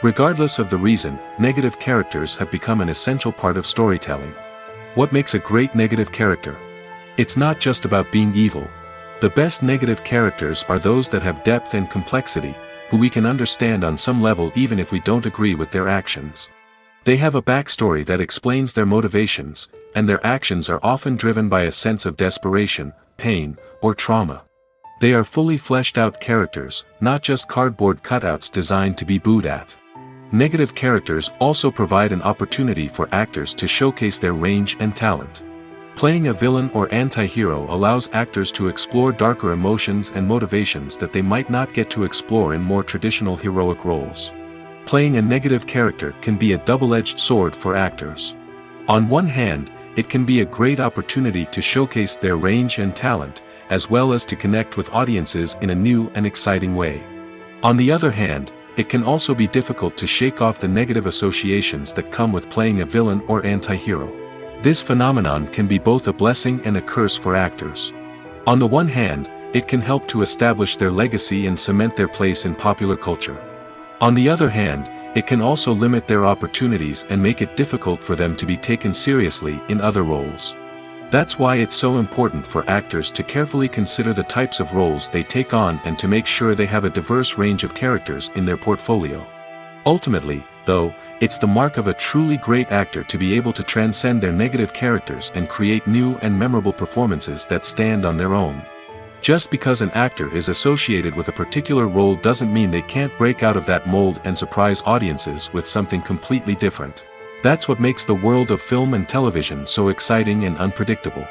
Regardless of the reason, negative characters have become an essential part of storytelling. What makes a great negative character? It's not just about being evil. The best negative characters are those that have depth and complexity, who we can understand on some level even if we don't agree with their actions. They have a backstory that explains their motivations, and their actions are often driven by a sense of desperation, pain, or trauma. They are fully fleshed out characters, not just cardboard cutouts designed to be booed at. Negative characters also provide an opportunity for actors to showcase their range and talent. Playing a villain or anti-hero allows actors to explore darker emotions and motivations that they might not get to explore in more traditional heroic roles. Playing a negative character can be a double-edged sword for actors. On one hand, it can be a great opportunity to showcase their range and talent, as well as to connect with audiences in a new and exciting way. On the other hand, it can also be difficult to shake off the negative associations that come with playing a villain or anti-hero. This phenomenon can be both a blessing and a curse for actors. On the one hand, it can help to establish their legacy and cement their place in popular culture. On the other hand, it can also limit their opportunities and make it difficult for them to be taken seriously in other roles. That's why it's so important for actors to carefully consider the types of roles they take on and to make sure they have a diverse range of characters in their portfolio. Ultimately, though, it's the mark of a truly great actor to be able to transcend their negative characters and create new and memorable performances that stand on their own. Just because an actor is associated with a particular role doesn't mean they can't break out of that mold and surprise audiences with something completely different. That's what makes the world of film and television so exciting and unpredictable.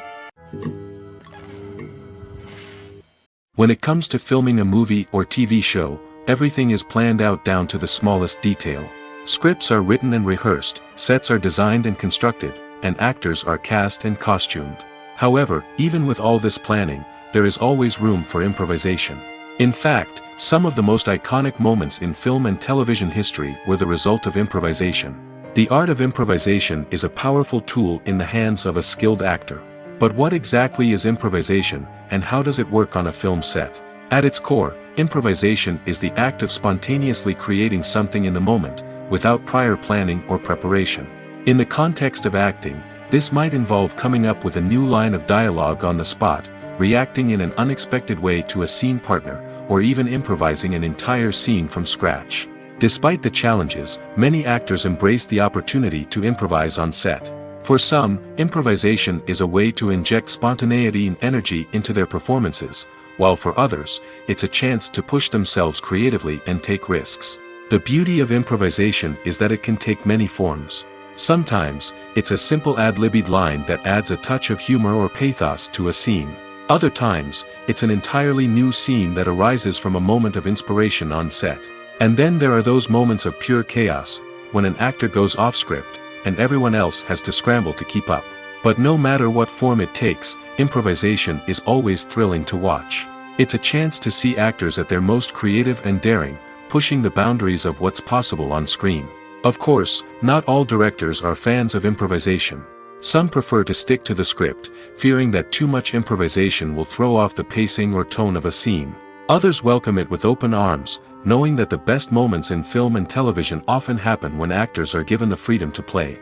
When it comes to filming a movie or TV show, everything is planned out down to the smallest detail. Scripts are written and rehearsed, sets are designed and constructed, and actors are cast and costumed. However, even with all this planning, there is always room for improvisation. In fact, some of the most iconic moments in film and television history were the result of improvisation. The art of improvisation is a powerful tool in the hands of a skilled actor. But what exactly is improvisation, and how does it work on a film set? At its core, improvisation is the act of spontaneously creating something in the moment, without prior planning or preparation. In the context of acting, this might involve coming up with a new line of dialogue on the spot, reacting in an unexpected way to a scene partner, or even improvising an entire scene from scratch. Despite the challenges, many actors embrace the opportunity to improvise on set. For some, improvisation is a way to inject spontaneity and energy into their performances, while for others, it's a chance to push themselves creatively and take risks. The beauty of improvisation is that it can take many forms. Sometimes, it's a simple ad-libbed line that adds a touch of humor or pathos to a scene. Other times, it's an entirely new scene that arises from a moment of inspiration on set. And then there are those moments of pure chaos, when an actor goes off script, and everyone else has to scramble to keep up. But no matter what form it takes, improvisation is always thrilling to watch. It's a chance to see actors at their most creative and daring, pushing the boundaries of what's possible on screen. Of course, not all directors are fans of improvisation. Some prefer to stick to the script, fearing that too much improvisation will throw off the pacing or tone of a scene. Others welcome it with open arms, knowing that the best moments in film and television often happen when actors are given the freedom to play.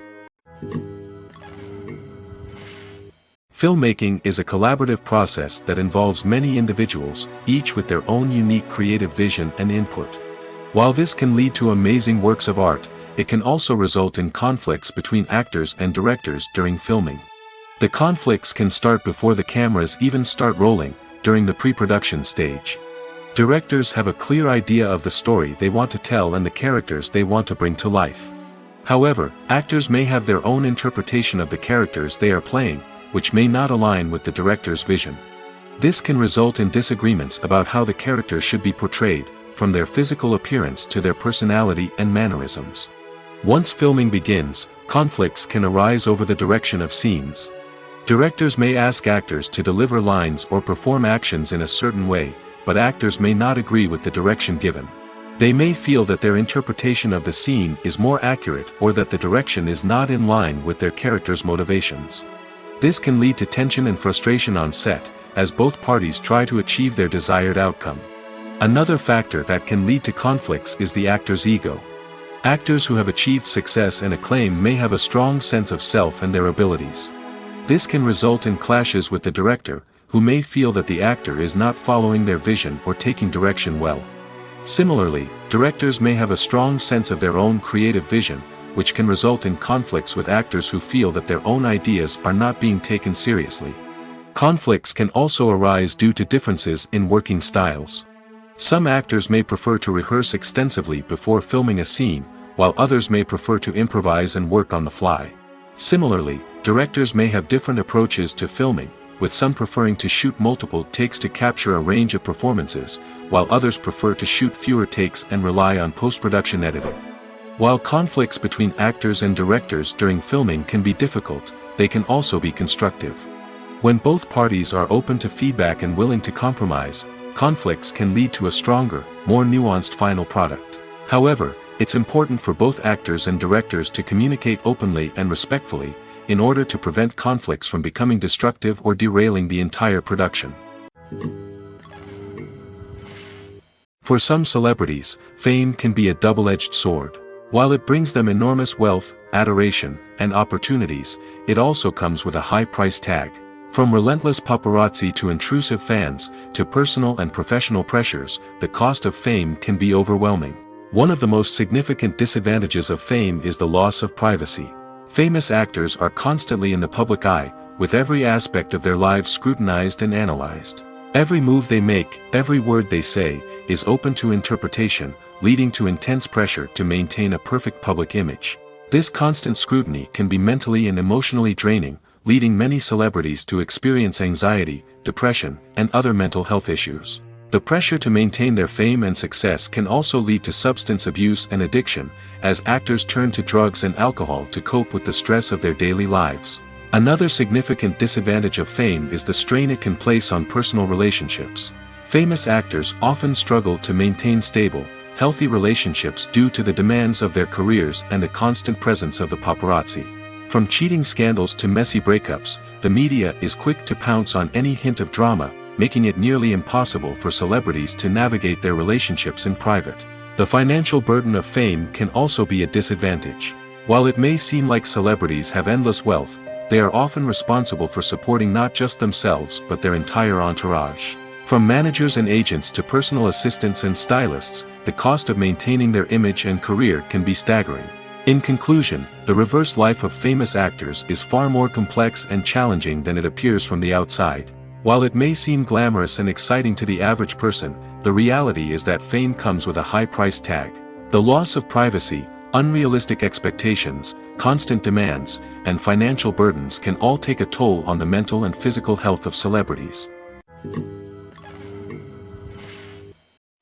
Filmmaking is a collaborative process that involves many individuals, each with their own unique creative vision and input. While this can lead to amazing works of art, it can also result in conflicts between actors and directors during filming. The conflicts can start before the cameras even start rolling, during the pre-production stage. Directors have a clear idea of the story they want to tell and the characters they want to bring to life. However, actors may have their own interpretation of the characters they are playing, which may not align with the director's vision. This can result in disagreements about how the characters should be portrayed, from their physical appearance to their personality and mannerisms. Once filming begins, conflicts can arise over the direction of scenes. Directors may ask actors to deliver lines or perform actions in a certain way, but actors may not agree with the direction given. They may feel that their interpretation of the scene is more accurate or that the direction is not in line with their character's motivations. This can lead to tension and frustration on set, as both parties try to achieve their desired outcome. Another factor that can lead to conflicts is the actor's ego. Actors who have achieved success and acclaim may have a strong sense of self and their abilities. This can result in clashes with the director, who may feel that the actor is not following their vision or taking direction well. Similarly, directors may have a strong sense of their own creative vision, which can result in conflicts with actors who feel that their own ideas are not being taken seriously. Conflicts can also arise due to differences in working styles. Some actors may prefer to rehearse extensively before filming a scene, while others may prefer to improvise and work on the fly. Similarly, directors may have different approaches to filming, with some preferring to shoot multiple takes to capture a range of performances, while others prefer to shoot fewer takes and rely on post-production editing. While conflicts between actors and directors during filming can be difficult, they can also be constructive. When both parties are open to feedback and willing to compromise, conflicts can lead to a stronger, more nuanced final product. However, it's important for both actors and directors to communicate openly and respectfully, in order to prevent conflicts from becoming destructive or derailing the entire production. For some celebrities, fame can be a double-edged sword. While it brings them enormous wealth, adoration, and opportunities, it also comes with a high price tag. From relentless paparazzi to intrusive fans, to personal and professional pressures, the cost of fame can be overwhelming. One of the most significant disadvantages of fame is the loss of privacy. Famous actors are constantly in the public eye, with every aspect of their lives scrutinized and analyzed. Every move they make, every word they say, is open to interpretation, leading to intense pressure to maintain a perfect public image. This constant scrutiny can be mentally and emotionally draining, leading many celebrities to experience anxiety, depression, and other mental health issues. The pressure to maintain their fame and success can also lead to substance abuse and addiction, as actors turn to drugs and alcohol to cope with the stress of their daily lives. Another significant disadvantage of fame is the strain it can place on personal relationships. Famous actors often struggle to maintain stable, healthy relationships due to the demands of their careers and the constant presence of the paparazzi. From cheating scandals to messy breakups, the media is quick to pounce on any hint of drama, making it nearly impossible for celebrities to navigate their relationships in private. The financial burden of fame can also be a disadvantage. While it may seem like celebrities have endless wealth, they are often responsible for supporting not just themselves but their entire entourage. From managers and agents to personal assistants and stylists, the cost of maintaining their image and career can be staggering. In conclusion, the reverse life of famous actors is far more complex and challenging than it appears from the outside. While it may seem glamorous and exciting to the average person, the reality is that fame comes with a high price tag. The loss of privacy, unrealistic expectations, constant demands, and financial burdens can all take a toll on the mental and physical health of celebrities.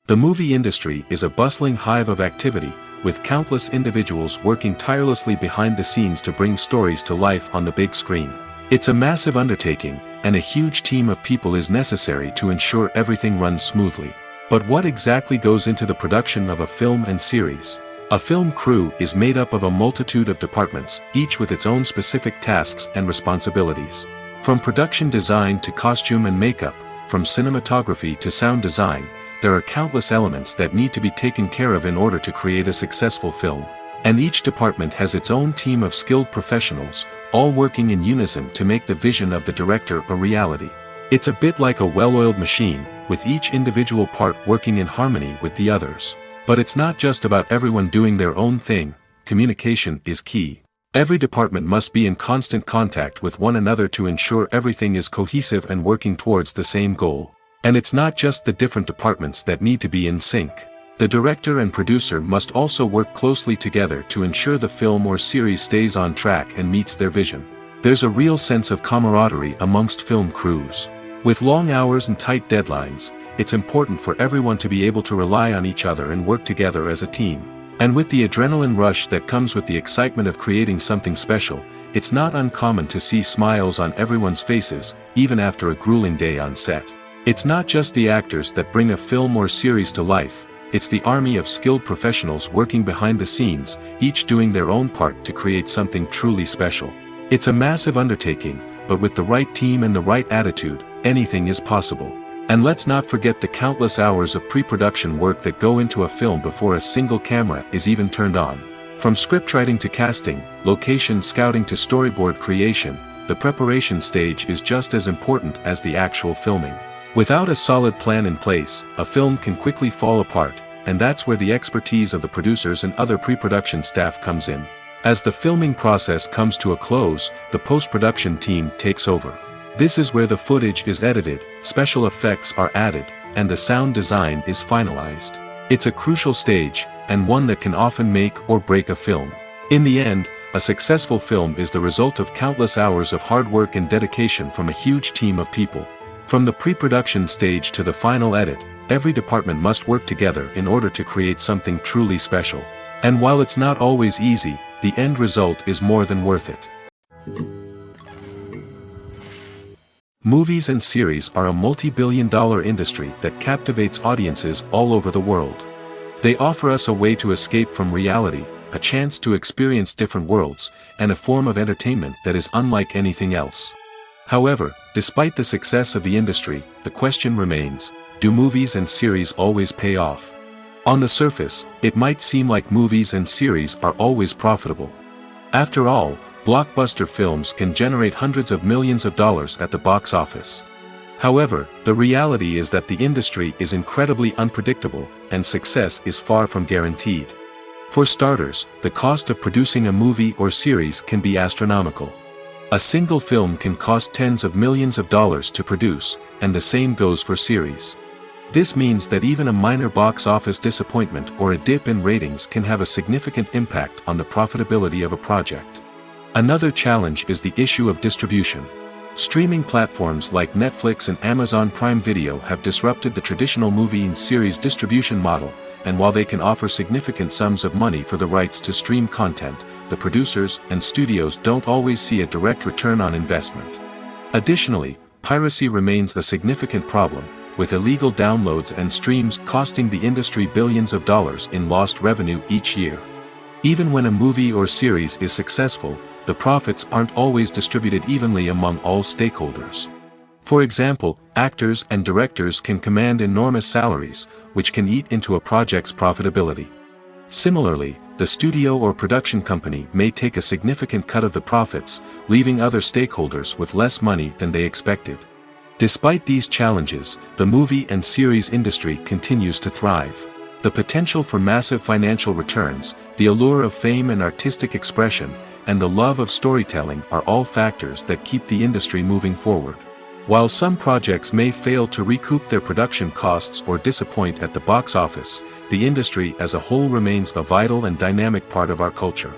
The movie industry is a bustling hive of activity, with countless individuals working tirelessly behind the scenes to bring stories to life on the big screen. It's a massive undertaking, and a huge team of people is necessary to ensure everything runs smoothly. But what exactly goes into the production of a film and series? A film crew is made up of a multitude of departments, each with its own specific tasks and responsibilities. From production design to costume and makeup, from cinematography to sound design, there are countless elements that need to be taken care of in order to create a successful film. And each department has its own team of skilled professionals, all working in unison to make the vision of the director a reality. It's a bit like a well-oiled machine, with each individual part working in harmony with the others. But it's not just about everyone doing their own thing. Communication is key. Every department must be in constant contact with one another to ensure everything is cohesive and working towards the same goal. And it's not just the different departments that need to be in sync. The director and producer must also work closely together to ensure the film or series stays on track and meets their vision. There's a real sense of camaraderie amongst film crews. With long hours and tight deadlines, it's important for everyone to be able to rely on each other and work together as a team. And with the adrenaline rush that comes with the excitement of creating something special, it's not uncommon to see smiles on everyone's faces, even after a grueling day on set. It's not just the actors that bring a film or series to life, it's the army of skilled professionals working behind the scenes, each doing their own part to create something truly special. It's a massive undertaking, but with the right team and the right attitude, anything is possible. And let's not forget the countless hours of pre-production work that go into a film before a single camera is even turned on. From scriptwriting to casting, location scouting to storyboard creation, the preparation stage is just as important as the actual filming. Without a solid plan in place, a film can quickly fall apart, and that's where the expertise of the producers and other pre-production staff comes in. As the filming process comes to a close, the post-production team takes over. This is where the footage is edited, special effects are added, and the sound design is finalized. It's a crucial stage, and one that can often make or break a film. In the end, a successful film is the result of countless hours of hard work and dedication from a huge team of people. From the pre-production stage to the final edit, every department must work together in order to create something truly special. And while it's not always easy, the end result is more than worth it. Movies and series are a multi-billion-dollar industry that captivates audiences all over the world. They offer us a way to escape from reality, a chance to experience different worlds, and a form of entertainment that is unlike anything else. However, despite the success of the industry, the question remains, do movies and series always pay off? On the surface, it might seem like movies and series are always profitable. After all, blockbuster films can generate hundreds of millions of dollars at the box office. However, the reality is that the industry is incredibly unpredictable, and success is far from guaranteed. For starters, the cost of producing a movie or series can be astronomical. A single film can cost tens of millions of dollars to produce, and the same goes for series. This means that even a minor box office disappointment or a dip in ratings can have a significant impact on the profitability of a project. Another challenge is the issue of distribution. Streaming platforms like Netflix and Amazon Prime Video have disrupted the traditional movie and series distribution model, and while they can offer significant sums of money for the rights to stream content, the producers and studios don't always see a direct return on investment. Additionally, piracy remains a significant problem, with illegal downloads and streams costing the industry billions of dollars in lost revenue each year. Even when a movie or series is successful, the profits aren't always distributed evenly among all stakeholders. For example, actors and directors can command enormous salaries, which can eat into a project's profitability. Similarly, the studio or production company may take a significant cut of the profits, leaving other stakeholders with less money than they expected. Despite these challenges, the movie and series industry continues to thrive. The potential for massive financial returns, the allure of fame and artistic expression, and the love of storytelling are all factors that keep the industry moving forward. While some projects may fail to recoup their production costs or disappoint at the box office, the industry as a whole remains a vital and dynamic part of our culture.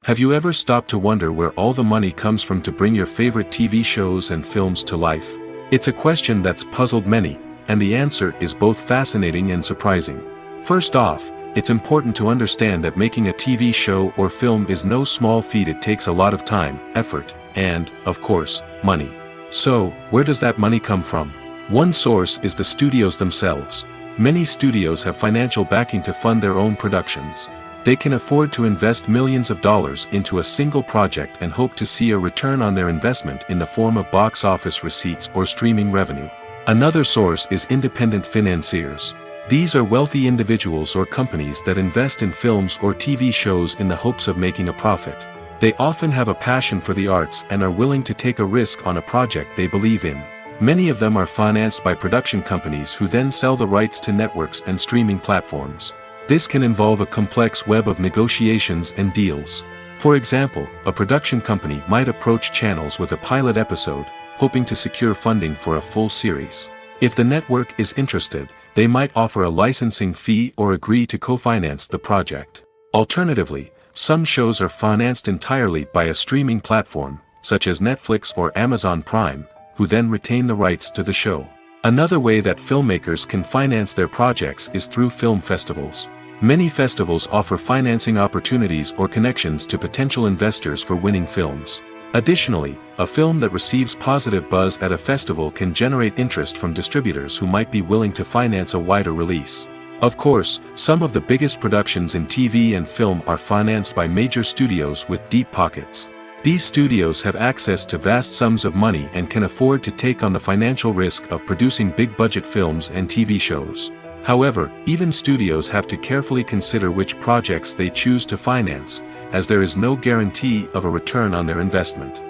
Have you ever stopped to wonder where all the money comes from to bring your favorite TV shows and films to life? It's a question that's puzzled many, and the answer is both fascinating and surprising. First off, it's important to understand that making a TV show or film is no small feat. It takes a lot of time, effort, and, of course, money. So, where does that money come from? One source is the studios themselves. Many studios have financial backing to fund their own productions. They can afford to invest millions of dollars into a single project and hope to see a return on their investment in the form of box office receipts or streaming revenue. Another source is independent financiers. These are wealthy individuals or companies that invest in films or TV shows in the hopes of making a profit. They often have a passion for the arts and are willing to take a risk on a project they believe in. Many of them are financed by production companies who then sell the rights to networks and streaming platforms. This can involve a complex web of negotiations and deals. For example, a production company might approach channels with a pilot episode, hoping to secure funding for a full series. If the network is interested, they might offer a licensing fee or agree to co-finance the project. Alternatively, some shows are financed entirely by a streaming platform, such as Netflix or Amazon Prime, who then retain the rights to the show. Another way that filmmakers can finance their projects is through film festivals. Many festivals offer financing opportunities or connections to potential investors for winning films. Additionally, a film that receives positive buzz at a festival can generate interest from distributors who might be willing to finance a wider release. Of course, some of the biggest productions in TV and film are financed by major studios with deep pockets. These studios have access to vast sums of money and can afford to take on the financial risk of producing big-budget films and TV shows. However, even studios have to carefully consider which projects they choose to finance, as there is no guarantee of a return on their investment.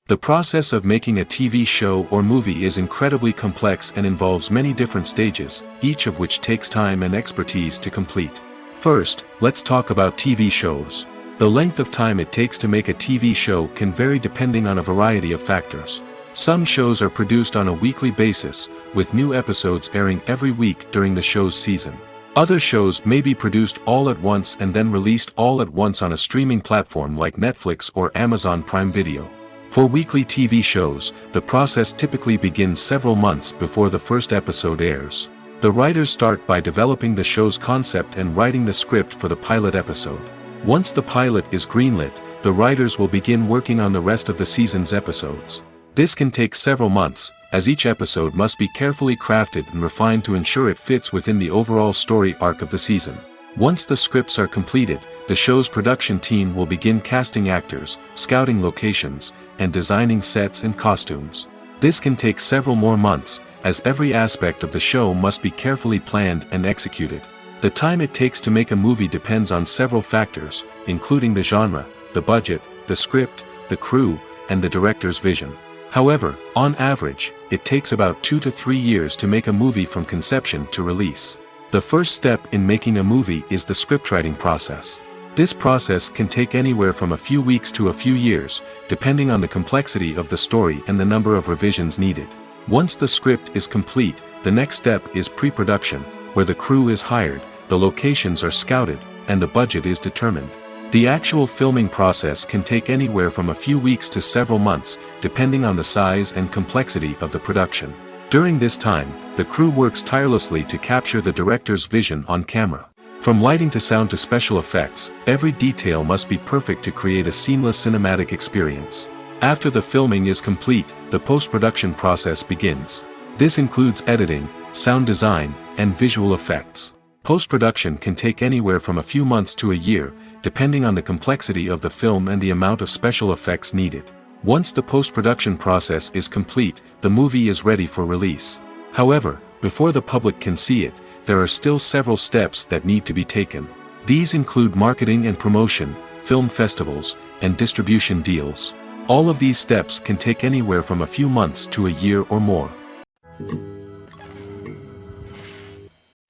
The process of making a TV show or movie is incredibly complex and involves many different stages, each of which takes time and expertise to complete. First, let's talk about TV shows. The length of time it takes to make a TV show can vary depending on a variety of factors. Some shows are produced on a weekly basis, with new episodes airing every week during the show's season. Other shows may be produced all at once and then released all at once on a streaming platform like Netflix or Amazon Prime Video. For weekly TV shows, the process typically begins several months before the first episode airs. The writers start by developing the show's concept and writing the script for the pilot episode. Once the pilot is greenlit, the writers will begin working on the rest of the season's episodes. This can take several months, as each episode must be carefully crafted and refined to ensure it fits within the overall story arc of the season. Once the scripts are completed, the show's production team will begin casting actors, scouting locations, and designing sets and costumes. This can take several more months, as every aspect of the show must be carefully planned and executed. The time it takes to make a movie depends on several factors, including the genre, the budget, the script, the crew, and the director's vision. However, on average, it takes about 2 to 3 years to make a movie from conception to release. The first step in making a movie is the scriptwriting process. This process can take anywhere from a few weeks to a few years, depending on the complexity of the story and the number of revisions needed. Once the script is complete, the next step is pre-production, where the crew is hired, the locations are scouted, and the budget is determined. The actual filming process can take anywhere from a few weeks to several months, depending on the size and complexity of the production. During this time, the crew works tirelessly to capture the director's vision on camera. From lighting to sound to special effects, every detail must be perfect to create a seamless cinematic experience. After the filming is complete, the post-production process begins. This includes editing, sound design, and visual effects. Post-production can take anywhere from a few months to a year, depending on the complexity of the film and the amount of special effects needed. Once the post-production process is complete, the movie is ready for release. However, before the public can see it, there are still several steps that need to be taken. These include marketing and promotion, film festivals, and distribution deals. All of these steps can take anywhere from a few months to a year or more.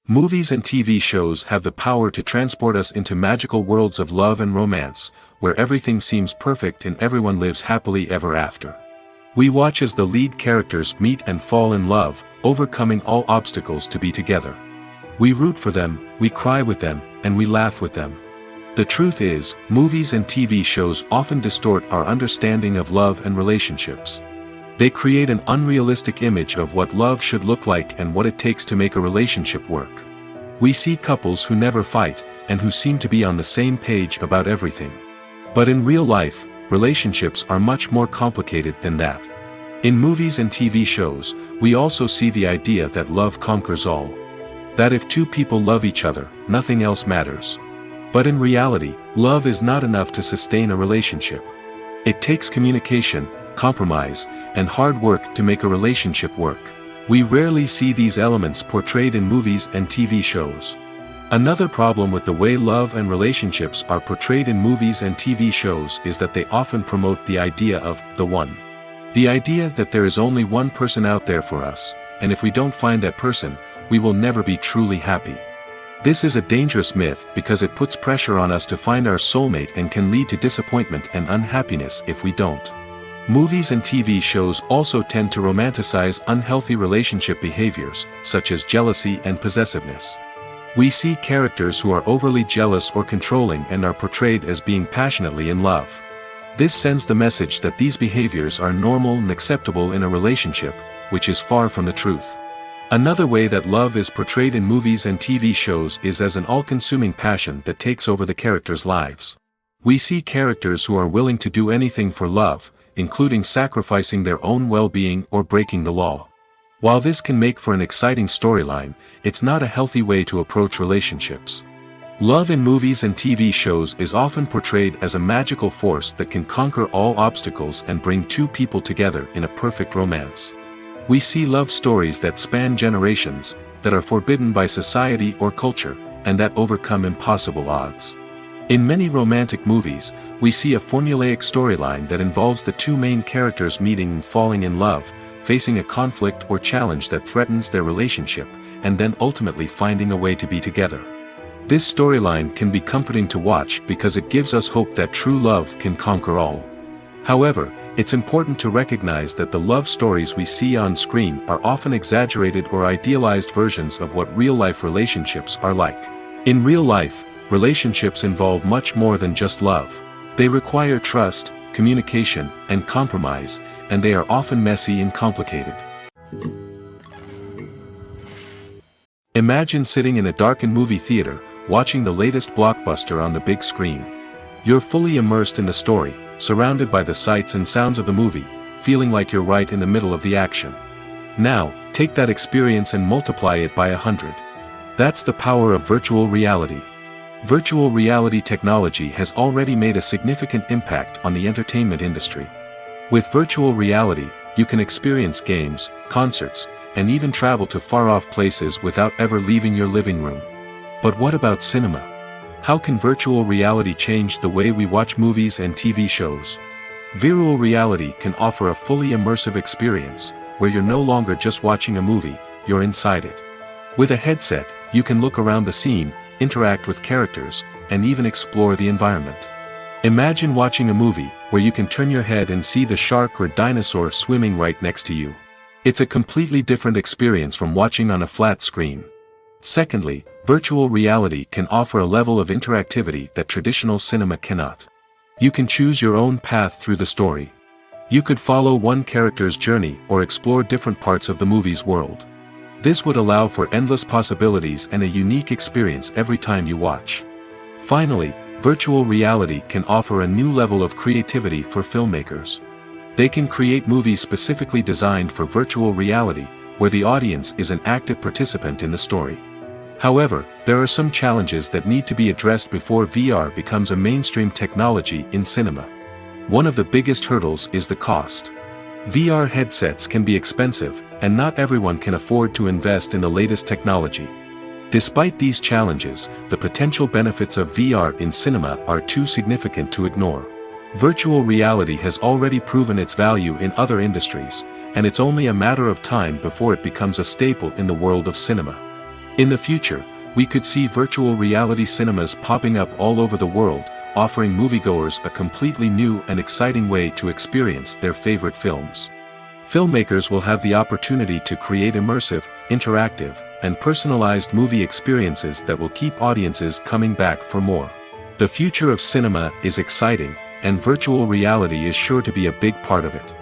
Movies and TV shows have the power to transport us into magical worlds of love and romance, where everything seems perfect and everyone lives happily ever after. We watch as the lead characters meet and fall in love, overcoming all obstacles to be together. We root for them, we cry with them, and we laugh with them. The truth is, movies and TV shows often distort our understanding of love and relationships. They create an unrealistic image of what love should look like and what it takes to make a relationship work. We see couples who never fight, and who seem to be on the same page about everything. But in real life, relationships are much more complicated than that. In movies and TV shows, we also see the idea that love conquers all. That if two people love each other, nothing else matters. But in reality, love is not enough to sustain a relationship. It takes communication, compromise, and hard work to make a relationship work. We rarely see these elements portrayed in movies and TV shows. Another problem with the way love and relationships are portrayed in movies and TV shows is that they often promote the idea of the one. The idea that there is only one person out there for us, and if we don't find that person, we will never be truly happy. This is a dangerous myth because it puts pressure on us to find our soulmate and can lead to disappointment and unhappiness if we don't. Movies and TV shows also tend to romanticize unhealthy relationship behaviors, such as jealousy and possessiveness. We see characters who are overly jealous or controlling and are portrayed as being passionately in love. This sends the message that these behaviors are normal and acceptable in a relationship, which is far from the truth. Another way that love is portrayed in movies and TV shows is as an all-consuming passion that takes over the characters' lives. We see characters who are willing to do anything for love, including sacrificing their own well-being or breaking the law. While this can make for an exciting storyline, it's not a healthy way to approach relationships. Love in movies and TV shows is often portrayed as a magical force that can conquer all obstacles and bring two people together in a perfect romance. We see love stories that span generations, that are forbidden by society or culture, and that overcome impossible odds. In many romantic movies, we see a formulaic storyline that involves the two main characters meeting and falling in love, facing a conflict or challenge that threatens their relationship, and then ultimately finding a way to be together. This storyline can be comforting to watch because it gives us hope that true love can conquer all. However, it's important to recognize that the love stories we see on screen are often exaggerated or idealized versions of what real-life relationships are like. In real life, relationships involve much more than just love. They require trust, communication, and compromise, and they are often messy and complicated. Imagine sitting in a darkened movie theater, watching the latest blockbuster on the big screen. You're fully immersed in the story, surrounded by the sights and sounds of the movie, feeling like you're right in the middle of the action. Now, take that experience and multiply it by 100. That's the power of virtual reality. Virtual reality technology has already made a significant impact on the entertainment industry. With virtual reality, you can experience games, concerts, and even travel to far-off places without ever leaving your living room. But what about cinema? How can virtual reality change the way we watch movies and TV shows? Virtual reality can offer a fully immersive experience, where you're no longer just watching a movie, you're inside it. With a headset, you can look around the scene, interact with characters, and even explore the environment. Imagine watching a movie, where you can turn your head and see the shark or dinosaur swimming right next to you. It's a completely different experience from watching on a flat screen. Secondly, virtual reality can offer a level of interactivity that traditional cinema cannot. You can choose your own path through the story. You could follow one character's journey or explore different parts of the movie's world. This would allow for endless possibilities and a unique experience every time you watch. Finally, virtual reality can offer a new level of creativity for filmmakers. They can create movies specifically designed for virtual reality, where the audience is an active participant in the story. However, there are some challenges that need to be addressed before VR becomes a mainstream technology in cinema. One of the biggest hurdles is the cost. VR headsets can be expensive, and not everyone can afford to invest in the latest technology. Despite these challenges, the potential benefits of VR in cinema are too significant to ignore. Virtual reality has already proven its value in other industries, and it's only a matter of time before it becomes a staple in the world of cinema. In the future, we could see virtual reality cinemas popping up all over the world, offering moviegoers a completely new and exciting way to experience their favorite films. Filmmakers will have the opportunity to create immersive, interactive, and personalized movie experiences that will keep audiences coming back for more. The future of cinema is exciting, and virtual reality is sure to be a big part of it.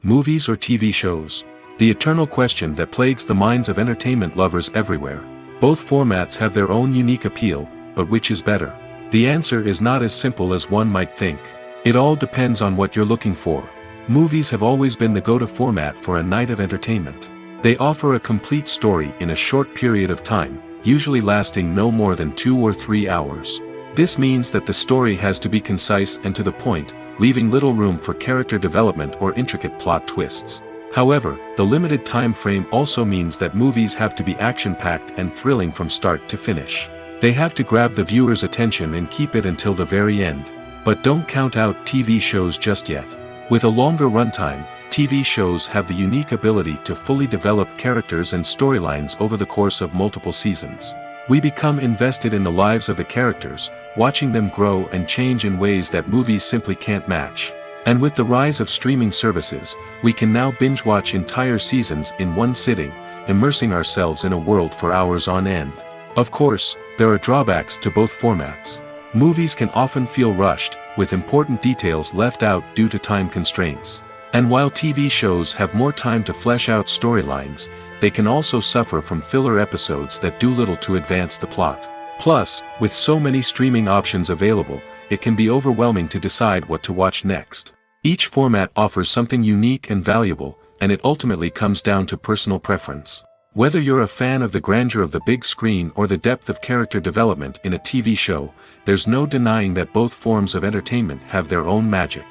Movies or TV shows? The eternal question that plagues the minds of entertainment lovers everywhere. Both formats have their own unique appeal, but which is better? The answer is not as simple as one might think. It all depends on what you're looking for. Movies have always been the go-to format for a night of entertainment. They offer a complete story in a short period of time, usually lasting no more than 2 or 3 hours. This means that the story has to be concise and to the point, leaving little room for character development or intricate plot twists. However, the limited time frame also means that movies have to be action-packed and thrilling from start to finish. They have to grab the viewer's attention and keep it until the very end. But don't count out TV shows just yet. With a longer runtime, TV shows have the unique ability to fully develop characters and storylines over the course of multiple seasons. We become invested in the lives of the characters, watching them grow and change in ways that movies simply can't match. And with the rise of streaming services, we can now binge-watch entire seasons in one sitting, immersing ourselves in a world for hours on end. Of course, there are drawbacks to both formats. Movies can often feel rushed, with important details left out due to time constraints. And while TV shows have more time to flesh out storylines, they can also suffer from filler episodes that do little to advance the plot. Plus, with so many streaming options available, it can be overwhelming to decide what to watch next. Each format offers something unique and valuable, and it ultimately comes down to personal preference. Whether you're a fan of the grandeur of the big screen or the depth of character development in a TV show, there's no denying that both forms of entertainment have their own magic.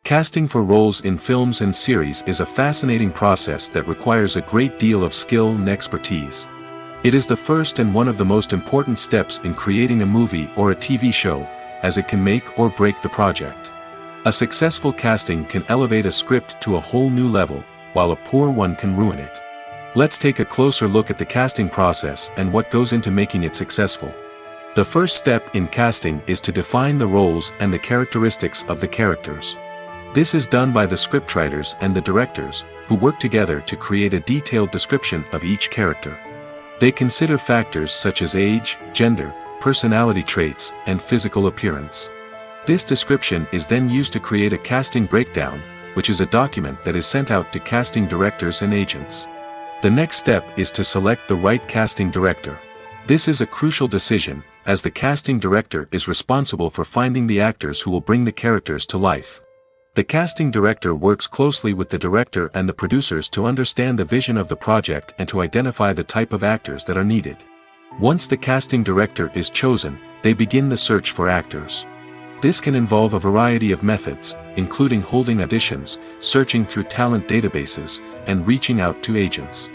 Casting for roles in films and series is a fascinating process that requires a great deal of skill and expertise. It is the first and one of the most important steps in creating a movie or a TV show, as it can make or break the project. A successful casting can elevate a script to a whole new level, while a poor one can ruin it. Let's take a closer look at the casting process and what goes into making it successful. The first step in casting is to define the roles and the characteristics of the characters. This is done by the scriptwriters and the directors, who work together to create a detailed description of each character. They consider factors such as age, gender, personality traits, and physical appearance. This description is then used to create a casting breakdown, which is a document that is sent out to casting directors and agents. The next step is to select the right casting director. This is a crucial decision, as the casting director is responsible for finding the actors who will bring the characters to life. The casting director works closely with the director and the producers to understand the vision of the project and to identify the type of actors that are needed. Once the casting director is chosen, they begin the search for actors. This can involve a variety of methods, including holding auditions, searching through talent databases, and reaching out to agents.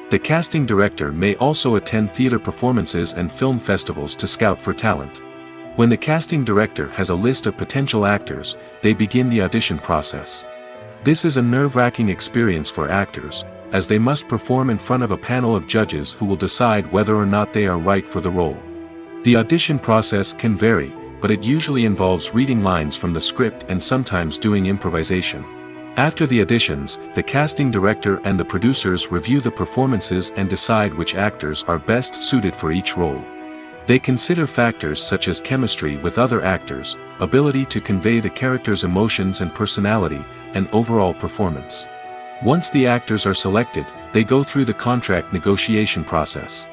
The casting director may also attend theater performances and film festivals to scout for talent. When the casting director has a list of potential actors, they begin the audition process. This is a nerve-wracking experience for actors, as they must perform in front of a panel of judges who will decide whether or not they are right for the role. The audition process can vary, but it usually involves reading lines from the script and sometimes doing improvisation. After the auditions, the casting director and the producers review the performances and decide which actors are best suited for each role. They consider factors such as chemistry with other actors, ability to convey the character's emotions and personality, and overall performance. Once the actors are selected, they go through the contract negotiation process.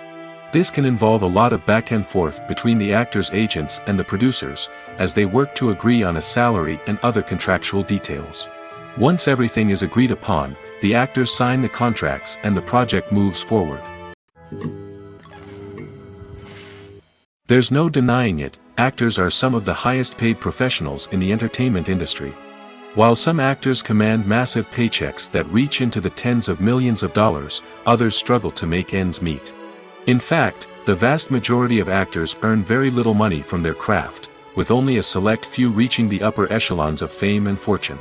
This can involve a lot of back and forth between the actors' agents and the producers, as they work to agree on a salary and other contractual details. Once everything is agreed upon, the actors sign the contracts and the project moves forward. There's no denying it, actors are some of the highest paid professionals in the entertainment industry. While some actors command massive paychecks that reach into the tens of millions of dollars, others struggle to make ends meet. In fact, the vast majority of actors earn very little money from their craft, with only a select few reaching the upper echelons of fame and fortune.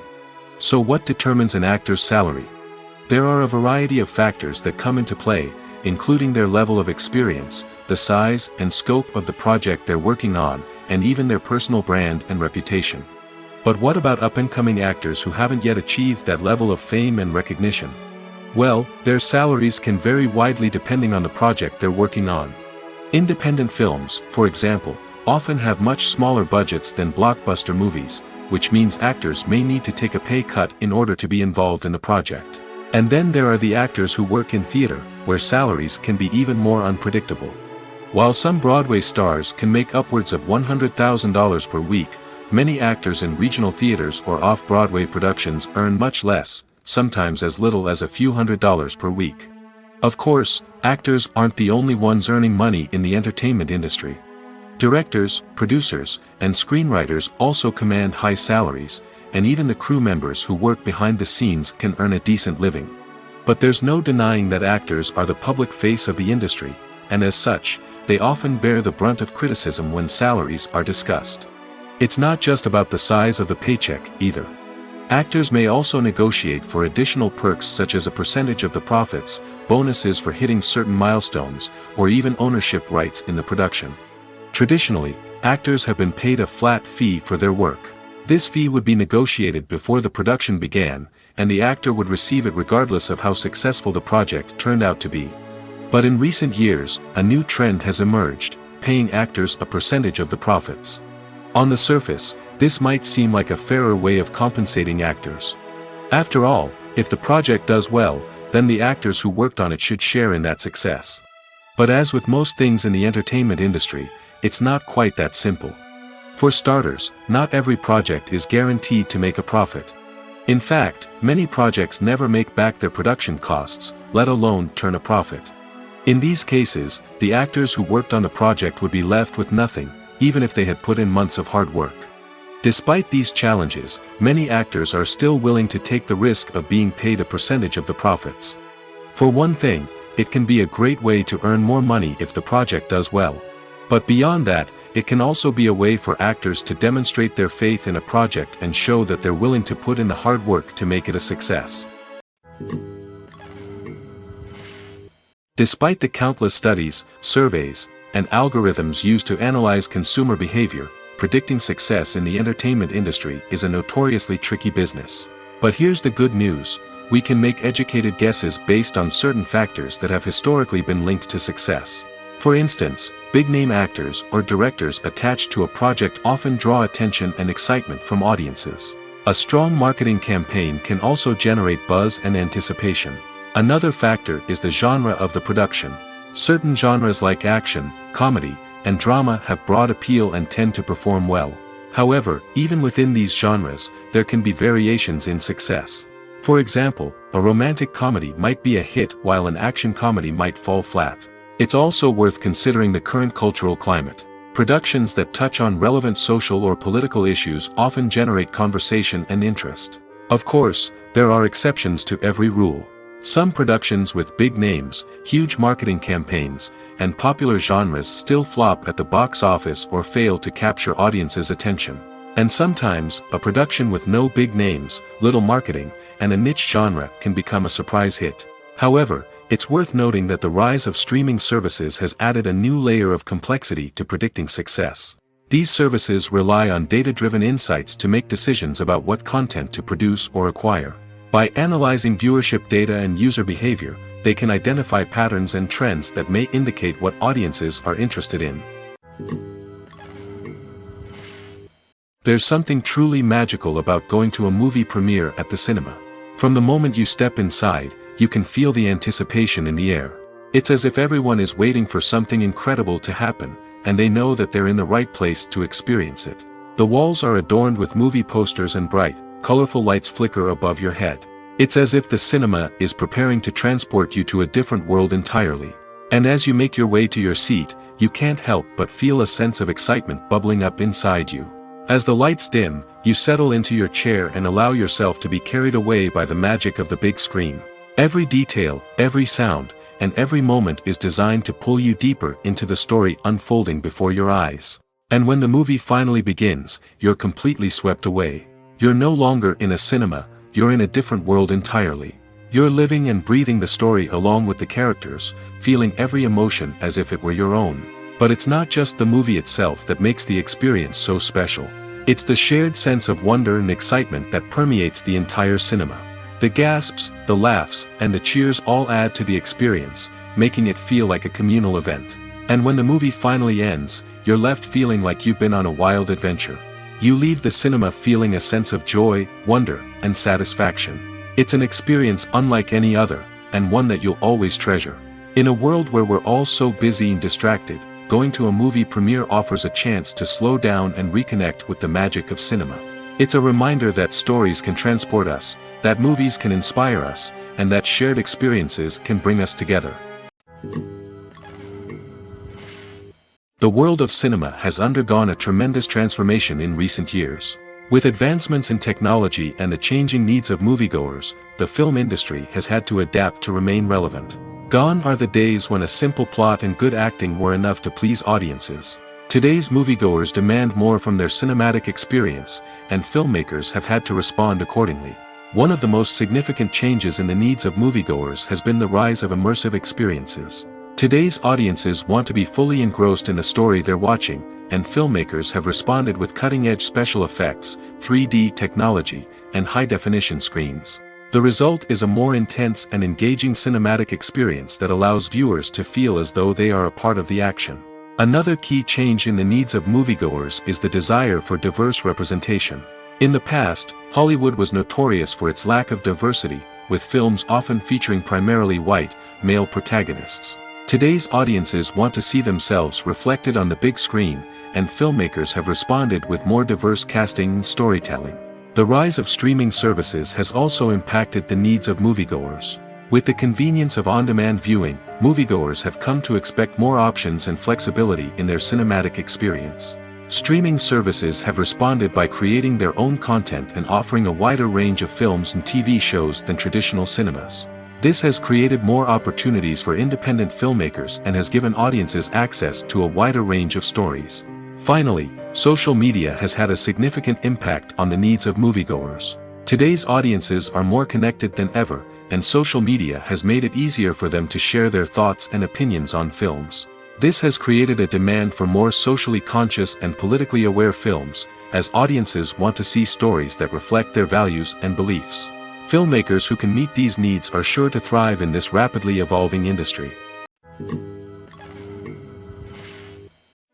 So what determines an actor's salary? There are a variety of factors that come into play, including their level of experience, the size and scope of the project they're working on, and even their personal brand and reputation. But what about up-and-coming actors who haven't yet achieved that level of fame and recognition? Well, their salaries can vary widely depending on the project they're working on. Independent films, for example, often have much smaller budgets than blockbuster movies, which means actors may need to take a pay cut in order to be involved in the project. And then there are the actors who work in theater, where salaries can be even more unpredictable. While some Broadway stars can make upwards of $100,000 per week, many actors in regional theaters or off-Broadway productions earn much less, sometimes as little as a few $100s per week. Of course, actors aren't the only ones earning money in the entertainment industry. Directors, producers, and screenwriters also command high salaries, and even the crew members who work behind the scenes can earn a decent living. But there's no denying that actors are the public face of the industry, and as such, they often bear the brunt of criticism when salaries are discussed. It's not just about the size of the paycheck, either. Actors may also negotiate for additional perks such as a percentage of the profits, bonuses for hitting certain milestones, or even ownership rights in the production. Traditionally, actors have been paid a flat fee for their work. This fee would be negotiated before the production began, and the actor would receive it regardless of how successful the project turned out to be. But in recent years, a new trend has emerged, paying actors a percentage of the profits. On the surface, this might seem like a fairer way of compensating actors. After all, if the project does well, then the actors who worked on it should share in that success. But as with most things in the entertainment industry, it's not quite that simple. For starters, not every project is guaranteed to make a profit. In fact, many projects never make back their production costs, let alone turn a profit. In these cases, the actors who worked on the project would be left with nothing, even if they had put in months of hard work. Despite these challenges, many actors are still willing to take the risk of being paid a percentage of the profits. For one thing, it can be a great way to earn more money if the project does well. But beyond that, it can also be a way for actors to demonstrate their faith in a project and show that they're willing to put in the hard work to make it a success. Despite the countless studies, surveys, and algorithms used to analyze consumer behavior, predicting success in the entertainment industry is a notoriously tricky business. But here's the good news: we can make educated guesses based on certain factors that have historically been linked to success. For instance, big-name actors or directors attached to a project often draw attention and excitement from audiences. A strong marketing campaign can also generate buzz and anticipation. Another factor is the genre of the production. Certain genres like action, comedy, and drama have broad appeal and tend to perform well. However, even within these genres, there can be variations in success. For example, a romantic comedy might be a hit while an action comedy might fall flat. It's also worth considering the current cultural climate. Productions that touch on relevant social or political issues often generate conversation and interest. Of course, there are exceptions to every rule. Some productions with big names, huge marketing campaigns, and popular genres still flop at the box office or fail to capture audiences' attention. And sometimes, a production with no big names, little marketing, and a niche genre can become a surprise hit. However, it's worth noting that the rise of streaming services has added a new layer of complexity to predicting success. These services rely on data-driven insights to make decisions about what content to produce or acquire. By analyzing viewership data and user behavior, they can identify patterns and trends that may indicate what audiences are interested in. There's something truly magical about going to a movie premiere at the cinema. From the moment you step inside, you can feel the anticipation in the air. It's as if everyone is waiting for something incredible to happen, and they know that they're in the right place to experience it. The walls are adorned with movie posters and bright, colorful lights flicker above your head. It's as if the cinema is preparing to transport you to a different world entirely. And as you make your way to your seat, you can't help but feel a sense of excitement bubbling up inside you. As the lights dim, you settle into your chair and allow yourself to be carried away by the magic of the big screen. Every detail, every sound, and every moment is designed to pull you deeper into the story unfolding before your eyes. And when the movie finally begins, you're completely swept away. You're no longer in a cinema, you're in a different world entirely. You're living and breathing the story along with the characters, feeling every emotion as if it were your own. But it's not just the movie itself that makes the experience so special. It's the shared sense of wonder and excitement that permeates the entire cinema. The gasps, the laughs, and the cheers all add to the experience, making it feel like a communal event. And when the movie finally ends, you're left feeling like you've been on a wild adventure. You leave the cinema feeling a sense of joy, wonder, and satisfaction. It's an experience unlike any other, and one that you'll always treasure. In a world where we're all so busy and distracted, going to a movie premiere offers a chance to slow down and reconnect with the magic of cinema. It's a reminder that stories can transport us, that movies can inspire us, and that shared experiences can bring us together. The world of cinema has undergone a tremendous transformation in recent years. With advancements in technology and the changing needs of moviegoers, the film industry has had to adapt to remain relevant. Gone are the days when a simple plot and good acting were enough to please audiences. Today's moviegoers demand more from their cinematic experience, and filmmakers have had to respond accordingly. One of the most significant changes in the needs of moviegoers has been the rise of immersive experiences. Today's audiences want to be fully engrossed in the story they're watching, and filmmakers have responded with cutting-edge special effects, 3D technology, and high-definition screens. The result is a more intense and engaging cinematic experience that allows viewers to feel as though they are a part of the action. Another key change in the needs of moviegoers is the desire for diverse representation. In the past, Hollywood was notorious for its lack of diversity, with films often featuring primarily white, male protagonists. Today's audiences want to see themselves reflected on the big screen, and filmmakers have responded with more diverse casting and storytelling. The rise of streaming services has also impacted the needs of moviegoers. With the convenience of on-demand viewing, moviegoers have come to expect more options and flexibility in their cinematic experience. Streaming services have responded by creating their own content and offering a wider range of films and TV shows than traditional cinemas. This has created more opportunities for independent filmmakers and has given audiences access to a wider range of stories. Finally, social media has had a significant impact on the needs of moviegoers. Today's audiences are more connected than ever, and social media has made it easier for them to share their thoughts and opinions on films. This has created a demand for more socially conscious and politically aware films, as audiences want to see stories that reflect their values and beliefs. Filmmakers who can meet these needs are sure to thrive in this rapidly evolving industry.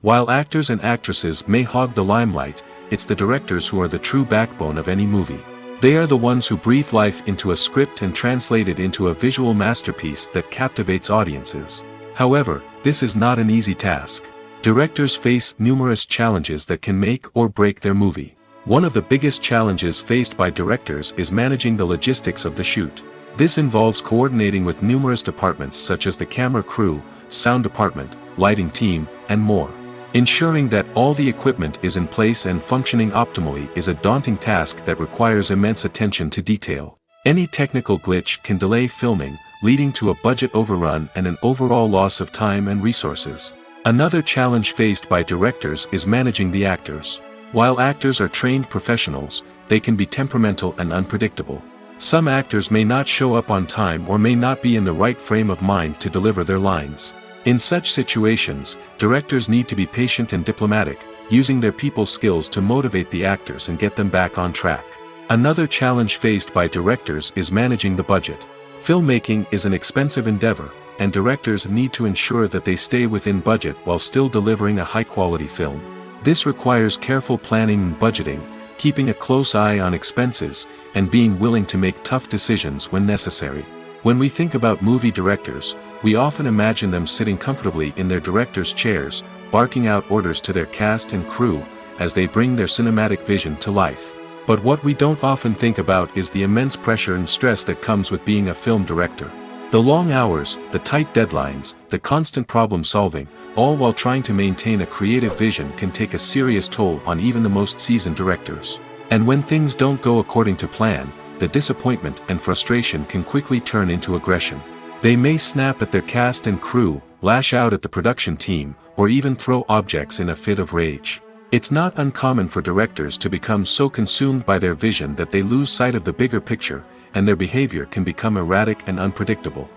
While actors and actresses may hog the limelight, it's the directors who are the true backbone of any movie. They are the ones who breathe life into a script and translate it into a visual masterpiece that captivates audiences. However, this is not an easy task. Directors face numerous challenges that can make or break their movie. One of the biggest challenges faced by directors is managing the logistics of the shoot. This involves coordinating with numerous departments such as the camera crew, sound department, lighting team, and more. Ensuring that all the equipment is in place and functioning optimally is a daunting task that requires immense attention to detail. Any technical glitch can delay filming, leading to a budget overrun and an overall loss of time and resources. Another challenge faced by directors is managing the actors. While actors are trained professionals, they can be temperamental and unpredictable. Some actors may not show up on time or may not be in the right frame of mind to deliver their lines. In such situations, directors need to be patient and diplomatic, using their people skills to motivate the actors and get them back on track. Another challenge faced by directors is managing the budget. Filmmaking is an expensive endeavor, and directors need to ensure that they stay within budget while still delivering a high-quality film. This requires careful planning and budgeting, keeping a close eye on expenses, and being willing to make tough decisions when necessary. When we think about movie directors, we often imagine them sitting comfortably in their director's chairs, barking out orders to their cast and crew, as they bring their cinematic vision to life. But what we don't often think about is the immense pressure and stress that comes with being a film director. The long hours, the tight deadlines, the constant problem solving, all while trying to maintain a creative vision can take a serious toll on even the most seasoned directors. And when things don't go according to plan, the disappointment and frustration can quickly turn into aggression. They may snap at their cast and crew, lash out at the production team, or even throw objects in a fit of rage. It's not uncommon for directors to become so consumed by their vision that they lose sight of the bigger picture, and their behavior can become erratic and unpredictable.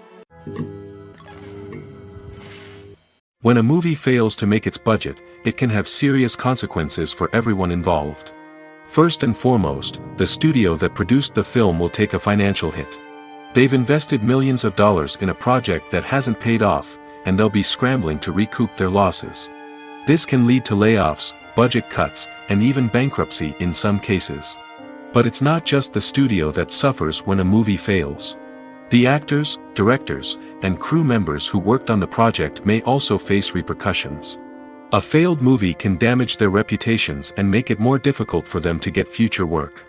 When a movie fails to make its budget, it can have serious consequences for everyone involved. First and foremost, the studio that produced the film will take a financial hit. They've invested millions of dollars in a project that hasn't paid off, and they'll be scrambling to recoup their losses. This can lead to layoffs, budget cuts, and even bankruptcy in some cases. But it's not just the studio that suffers when a movie fails. The actors, directors, and crew members who worked on the project may also face repercussions. A failed movie can damage their reputations and make it more difficult for them to get future work.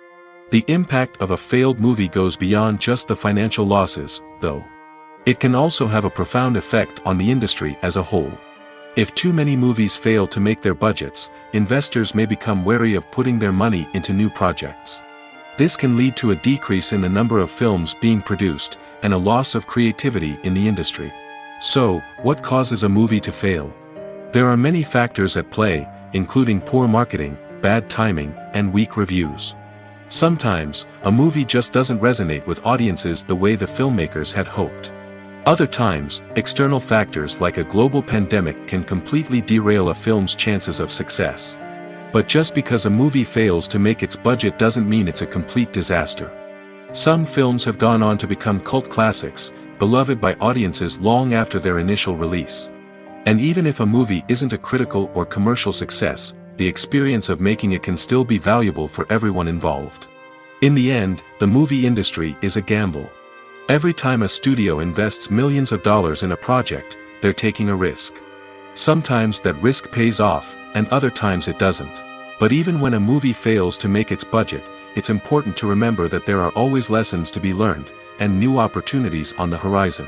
The impact of a failed movie goes beyond just the financial losses, though. It can also have a profound effect on the industry as a whole. If too many movies fail to make their budgets, investors may become wary of putting their money into new projects. This can lead to a decrease in the number of films being produced, and a loss of creativity in the industry. So, what causes a movie to fail? There are many factors at play, including poor marketing, bad timing, and weak reviews. Sometimes, a movie just doesn't resonate with audiences the way the filmmakers had hoped. Other times, external factors like a global pandemic can completely derail a film's chances of success. But just because a movie fails to make its budget doesn't mean it's a complete disaster. Some films have gone on to become cult classics, beloved by audiences long after their initial release. And even if a movie isn't a critical or commercial success, the experience of making it can still be valuable for everyone involved. In the end, the movie industry is a gamble. Every time a studio invests millions of dollars in a project, they're taking a risk. Sometimes that risk pays off, and other times it doesn't. But even when a movie fails to make its budget, it's important to remember that there are always lessons to be learned, and new opportunities on the horizon.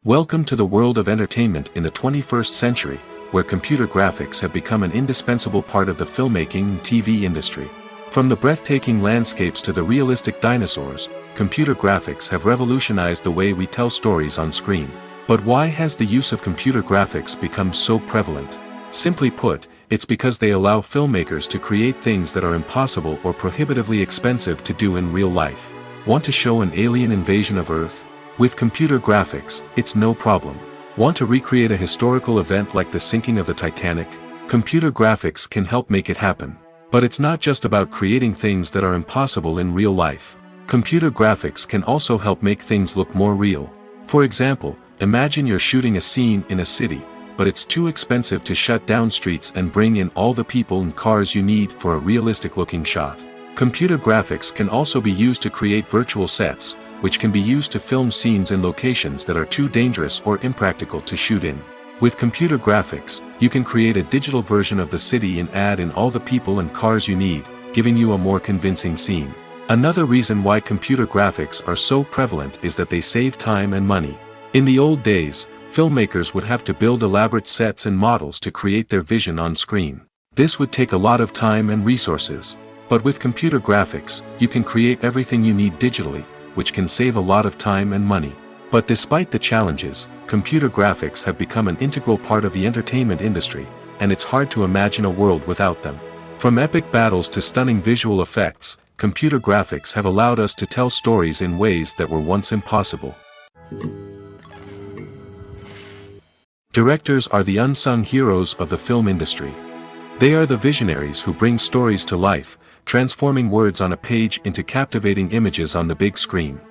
Welcome to the world of entertainment in the 21st century, where computer graphics have become an indispensable part of the filmmaking and TV industry. From the breathtaking landscapes to the realistic dinosaurs, computer graphics have revolutionized the way we tell stories on screen. But why has the use of computer graphics become so prevalent? Simply put, it's because they allow filmmakers to create things that are impossible or prohibitively expensive to do in real life. Want to show an alien invasion of Earth? With computer graphics, it's no problem. Want to recreate a historical event like the sinking of the Titanic? Computer graphics can help make it happen. But it's not just about creating things that are impossible in real life. Computer graphics can also help make things look more real. For example, imagine you're shooting a scene in a city, but it's too expensive to shut down streets and bring in all the people and cars you need for a realistic-looking shot. Computer graphics can also be used to create virtual sets, which can be used to film scenes in locations that are too dangerous or impractical to shoot in. With computer graphics, you can create a digital version of the city and add in all the people and cars you need, giving you a more convincing scene. Another reason why computer graphics are so prevalent is that they save time and money. In the old days, filmmakers would have to build elaborate sets and models to create their vision on screen. This would take a lot of time and resources. But with computer graphics, you can create everything you need digitally, which can save a lot of time and money. But despite the challenges, computer graphics have become an integral part of the entertainment industry, and it's hard to imagine a world without them. From epic battles to stunning visual effects, computer graphics have allowed us to tell stories in ways that were once impossible. Directors are the unsung heroes of the film industry. They are the visionaries who bring stories to life, transforming words on a page into captivating images on the big screen.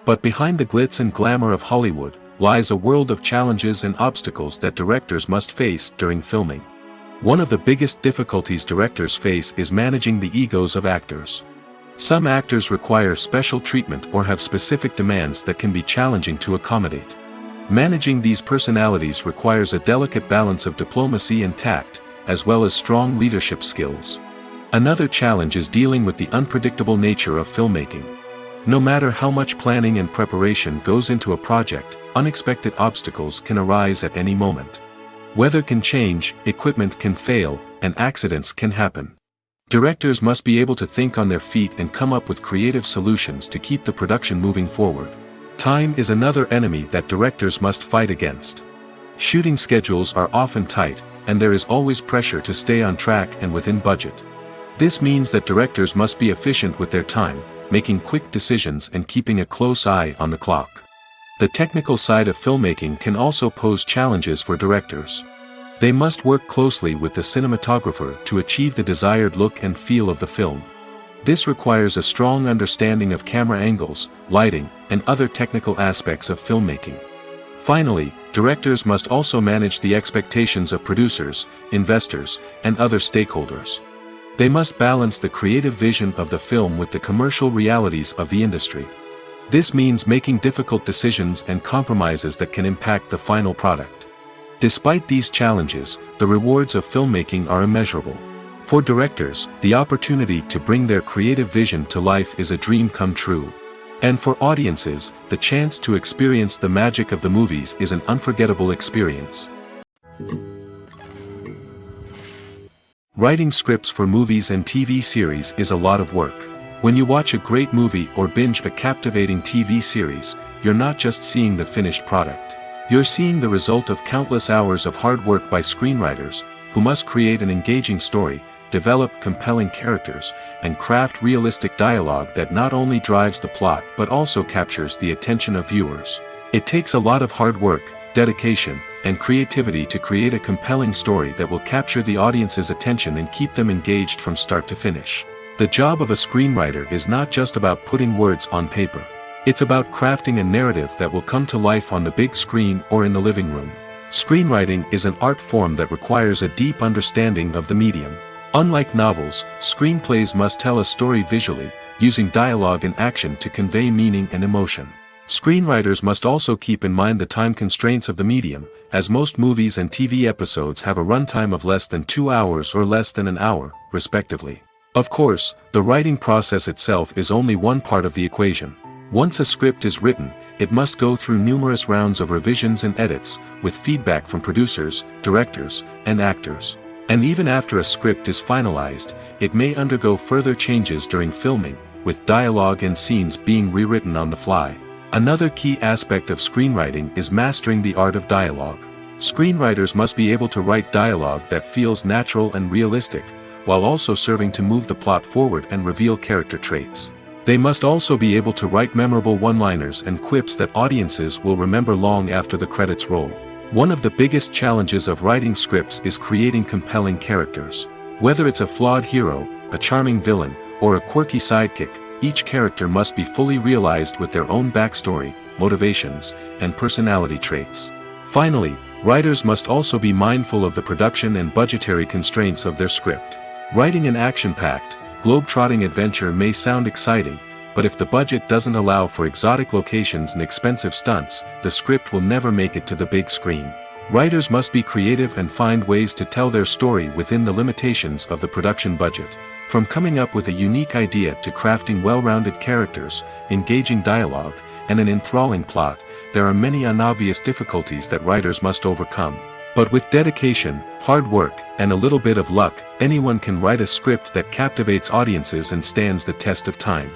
But behind the glitz and glamour of Hollywood, lies a world of challenges and obstacles that directors must face during filming. One of the biggest difficulties directors face is managing the egos of actors. Some actors require special treatment or have specific demands that can be challenging to accommodate. Managing these personalities requires a delicate balance of diplomacy and tact, as well as strong leadership skills. Another challenge is dealing with the unpredictable nature of filmmaking. No matter how much planning and preparation goes into a project, unexpected obstacles can arise at any moment. Weather can change, equipment can fail, and accidents can happen. Directors must be able to think on their feet and come up with creative solutions to keep the production moving forward. Time is another enemy that directors must fight against. Shooting schedules are often tight, and there is always pressure to stay on track and within budget. This means that directors must be efficient with their time, making quick decisions and keeping a close eye on the clock. The technical side of filmmaking can also pose challenges for directors. They must work closely with the cinematographer to achieve the desired look and feel of the film. This requires a strong understanding of camera angles, lighting, and other technical aspects of filmmaking. Finally, directors must also manage the expectations of producers, investors, and other stakeholders. They must balance the creative vision of the film with the commercial realities of the industry. This means making difficult decisions and compromises that can impact the final product. Despite these challenges, the rewards of filmmaking are immeasurable. For directors, the opportunity to bring their creative vision to life is a dream come true. And for audiences, the chance to experience the magic of the movies is an unforgettable experience. Writing scripts for movies and TV series is a lot of work. When you watch a great movie or binge a captivating TV series, you're not just seeing the finished product. You're seeing the result of countless hours of hard work by screenwriters, who must create an engaging story, develop compelling characters, and craft realistic dialogue that not only drives the plot but also captures the attention of viewers. It takes a lot of hard work, dedication, and creativity to create a compelling story that will capture the audience's attention and keep them engaged from start to finish. The job of a screenwriter is not just about putting words on paper. It's about crafting a narrative that will come to life on the big screen or in the living room. Screenwriting is an art form that requires a deep understanding of the medium. Unlike novels, screenplays must tell a story visually, using dialogue and action to convey meaning and emotion. Screenwriters must also keep in mind the time constraints of the medium, as most movies and TV episodes have a runtime of less than 2 hours or less than an hour, respectively. Of course, the writing process itself is only one part of the equation. Once a script is written, it must go through numerous rounds of revisions and edits, with feedback from producers, directors, and actors. And even after a script is finalized, it may undergo further changes during filming, with dialogue and scenes being rewritten on the fly. Another key aspect of screenwriting is mastering the art of dialogue. Screenwriters must be able to write dialogue that feels natural and realistic, while also serving to move the plot forward and reveal character traits. They must also be able to write memorable one-liners and quips that audiences will remember long after the credits roll. One of the biggest challenges of writing scripts is creating compelling characters. Whether it's a flawed hero, a charming villain, or a quirky sidekick, each character must be fully realized with their own backstory, motivations, and personality traits. Finally, writers must also be mindful of the production and budgetary constraints of their script. Writing an action-packed, globe-trotting adventure may sound exciting, but if the budget doesn't allow for exotic locations and expensive stunts, the script will never make it to the big screen. Writers must be creative and find ways to tell their story within the limitations of the production budget. From coming up with a unique idea to crafting well-rounded characters, engaging dialogue, and an enthralling plot, there are many unobvious difficulties that writers must overcome. But with dedication, hard work, and a little bit of luck, anyone can write a script that captivates audiences and stands the test of time.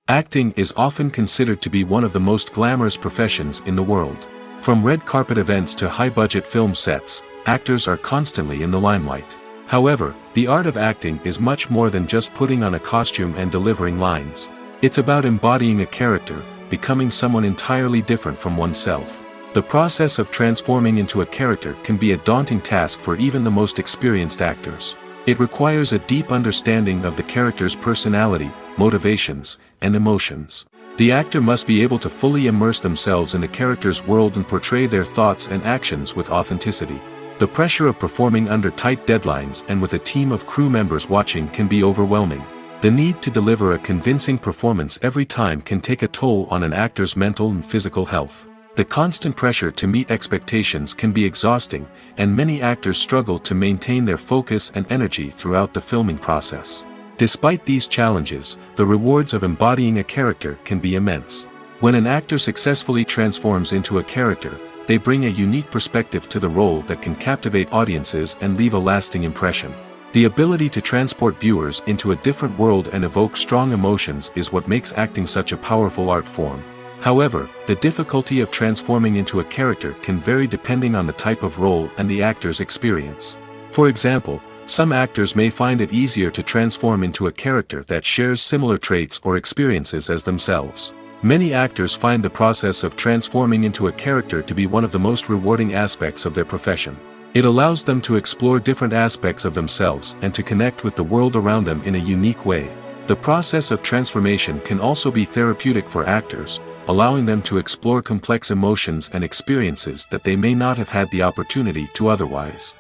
Acting is often considered to be one of the most glamorous professions in the world. From red carpet events to high-budget film sets, actors are constantly in the limelight. However, the art of acting is much more than just putting on a costume and delivering lines. It's about embodying a character, becoming someone entirely different from oneself. The process of transforming into a character can be a daunting task for even the most experienced actors. It requires a deep understanding of the character's personality, motivations, and emotions. The actor must be able to fully immerse themselves in the character's world and portray their thoughts and actions with authenticity. The pressure of performing under tight deadlines and with a team of crew members watching can be overwhelming. The need to deliver a convincing performance every time can take a toll on an actor's mental and physical health. The constant pressure to meet expectations can be exhausting, and many actors struggle to maintain their focus and energy throughout the filming process. Despite these challenges, the rewards of embodying a character can be immense. When an actor successfully transforms into a character, they bring a unique perspective to the role that can captivate audiences and leave a lasting impression. The ability to transport viewers into a different world and evoke strong emotions is what makes acting such a powerful art form. However, the difficulty of transforming into a character can vary depending on the type of role and the actor's experience. For example, some actors may find it easier to transform into a character that shares similar traits or experiences as themselves. Many actors find the process of transforming into a character to be one of the most rewarding aspects of their profession. It allows them to explore different aspects of themselves and to connect with the world around them in a unique way. The process of transformation can also be therapeutic for actors, allowing them to explore complex emotions and experiences that they may not have had the opportunity to otherwise.